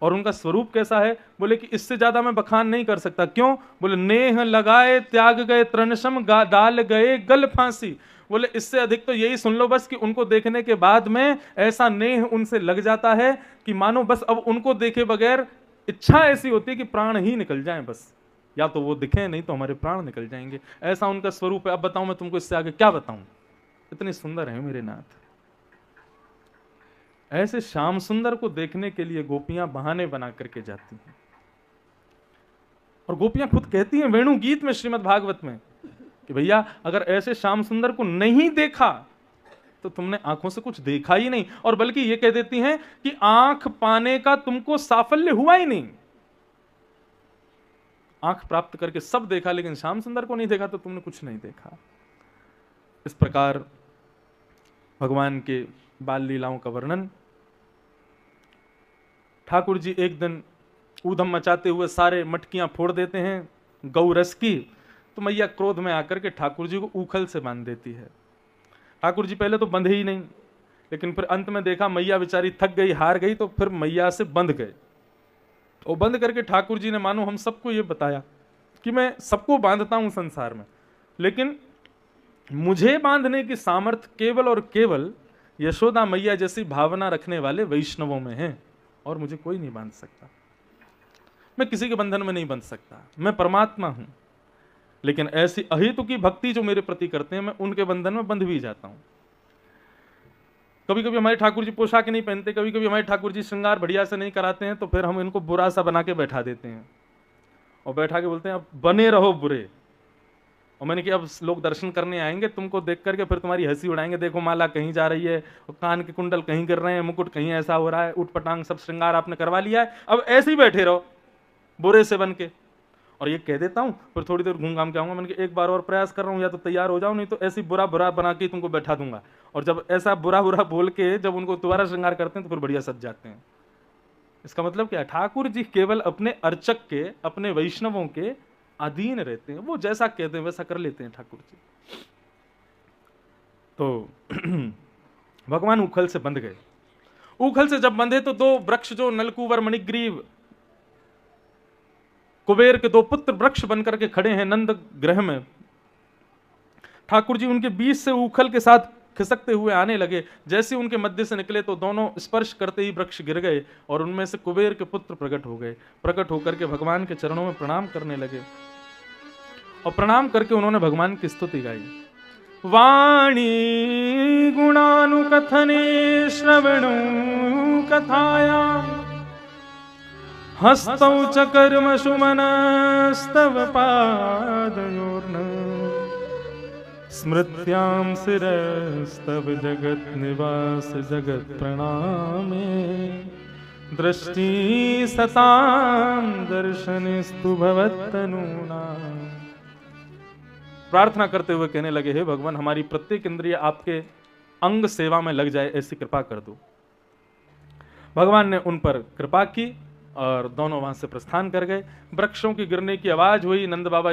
और उनका स्वरूप कैसा है? बोले कि इससे ज्यादा मैं बखान नहीं कर सकता। क्यों? बोले नेह लगाए त्याग गए तृणशम, डाल गए गल फांसी। बोले इससे अधिक तो यही सुन लो बस कि उनको देखने के बाद में ऐसा नेह उनसे लग जाता है कि मानो बस अब उनको देखे बगैर इच्छा ऐसी होती है कि प्राण ही निकल जाएं, बस या तो वो दिखे नहीं तो हमारे प्राण निकल जाएंगे। ऐसा उनका स्वरूप है। अब बताऊं मैं तुमको इससे आगे क्या बताऊं, इतने सुंदर है मेरे नाथ। ऐसे श्याम सुंदर को देखने के लिए गोपियां बहाने बना करके जाती हैं, और गोपियां खुद कहती हैं वेणु गीत में श्रीमद् भागवत में कि भैया अगर ऐसे श्याम सुंदर को नहीं देखा तो तुमने आंखों से कुछ देखा ही नहीं। और बल्कि ये कह देती हैं कि आंख पाने का तुमको साफल्य हुआ ही नहीं। आंख प्राप्त करके सब देखा लेकिन श्याम सुंदर को नहीं देखा तो तुमने कुछ नहीं देखा। इस प्रकार भगवान के बाल लीलाओं का वर्णन। ठाकुर जी एक दिन ऊधम मचाते हुए सारे मटकियां फोड़ देते हैं गौ रस की, तो मैया क्रोध में आकर के ठाकुर जी को ऊखल से बांध देती है। ठाकुर जी पहले तो बंधे ही नहीं, लेकिन फिर अंत में देखा मैया बेचारी थक गई, हार गई, तो फिर मैया से बंध गए। और बंद करके ठाकुर जी ने मानो हम सबको ये बताया कि मैं सबको बांधता हूं संसार में, लेकिन मुझे बांधने की सामर्थ्य केवल और केवल यशोदा मैया जैसी भावना रखने वाले वैष्णवों में है, और मुझे कोई नहीं बांध सकता। मैं किसी के बंधन में नहीं बंध सकता, मैं परमात्मा हूं। लेकिन ऐसी अहेतु की भक्ति जो मेरे प्रति करते हैं, मैं उनके बंधन में बंध भी जाता हूं। कभी कभी हमारे ठाकुर जी पोशाक नहीं पहनते, कभी कभी हमारे ठाकुर जी श्रृंगार बढ़िया से नहीं कराते हैं, तो फिर हम इनको बुरा सा बना के बैठा देते हैं और बैठा के बोलते हैं अब बने रहो बुरे। और मैंने कि अब लोग दर्शन करने आएंगे, तुमको देख करके फिर तुम्हारी हंसी उड़ाएंगे, देखो माला कहीं जा रही है, कान के कुंडल कहीं गिर रहे हैं, मुकुट कहीं ऐसा हो रहा है, उठ पटांग सब श्रृंगार आपने करवा लिया है, अब ऐसे ही बैठे रहो बुरे से बन के। और ये कह देता हूं, फिर थोड़ी देर घूम घाम के आऊंगा, मैंने कि एक बार और प्रयास कर रहा हूं, या तो तैयार हो जाओ, नहीं तो ऐसी बुरा बुरा बना के तुमको बैठा दूंगा। और जब ऐसा बुरा बुरा बोल के जब उनको दोबारा श्रृंगार करते हैं तो फिर बढ़िया सज जाते हैं। इसका मतलब क्या है? ठाकुर जी केवल अपने अर्चक के, अपने वैष्णवों के अधीन रहते हैं, वो जैसा कहते हैं वैसा कर लेते हैं ठाकुर जी। तो भगवान उखल से बंध गए। उखल से जब बंधे तो दो वृक्ष जो नलकूवर मणिग्रीव कुबेर के दो पुत्र वृक्ष बनकर के खड़े हैं नंद ग्रह में, ठाकुर जी उनके बीच से उखल के साथ खिसकते हुए आने लगे। जैसे उनके मध्य से निकले तो दोनों स्पर्श करते ही वृक्ष गिर गए और उनमें से कुबेर के पुत्र प्रकट हो गए। प्रकट होकर के भगवान के चरणों में प्रणाम करने लगे और प्रणाम करके उन्होंने भगवान की स्तुति गाई। वाणी गुणानुकथने श्रवणो कथाया हस्तौ च कर्मसु मनस्तव पादयोर्न स्मृत्यां शिरस्तव जगत निवास जगत प्रणामे दृष्टि सतां दर्शनस्तु भवत्तनूना। प्रार्थना करते हुए कहने लगे, हे भगवान, हमारी प्रत्येक इंद्रिय आपके अंग सेवा में लग जाए, ऐसी कृपा कर दो। भगवान ने उन पर कृपा की और दोनों वहां से प्रस्थान कर गए। वृक्षों की गिरने की आवाज हुई, नंद बाबा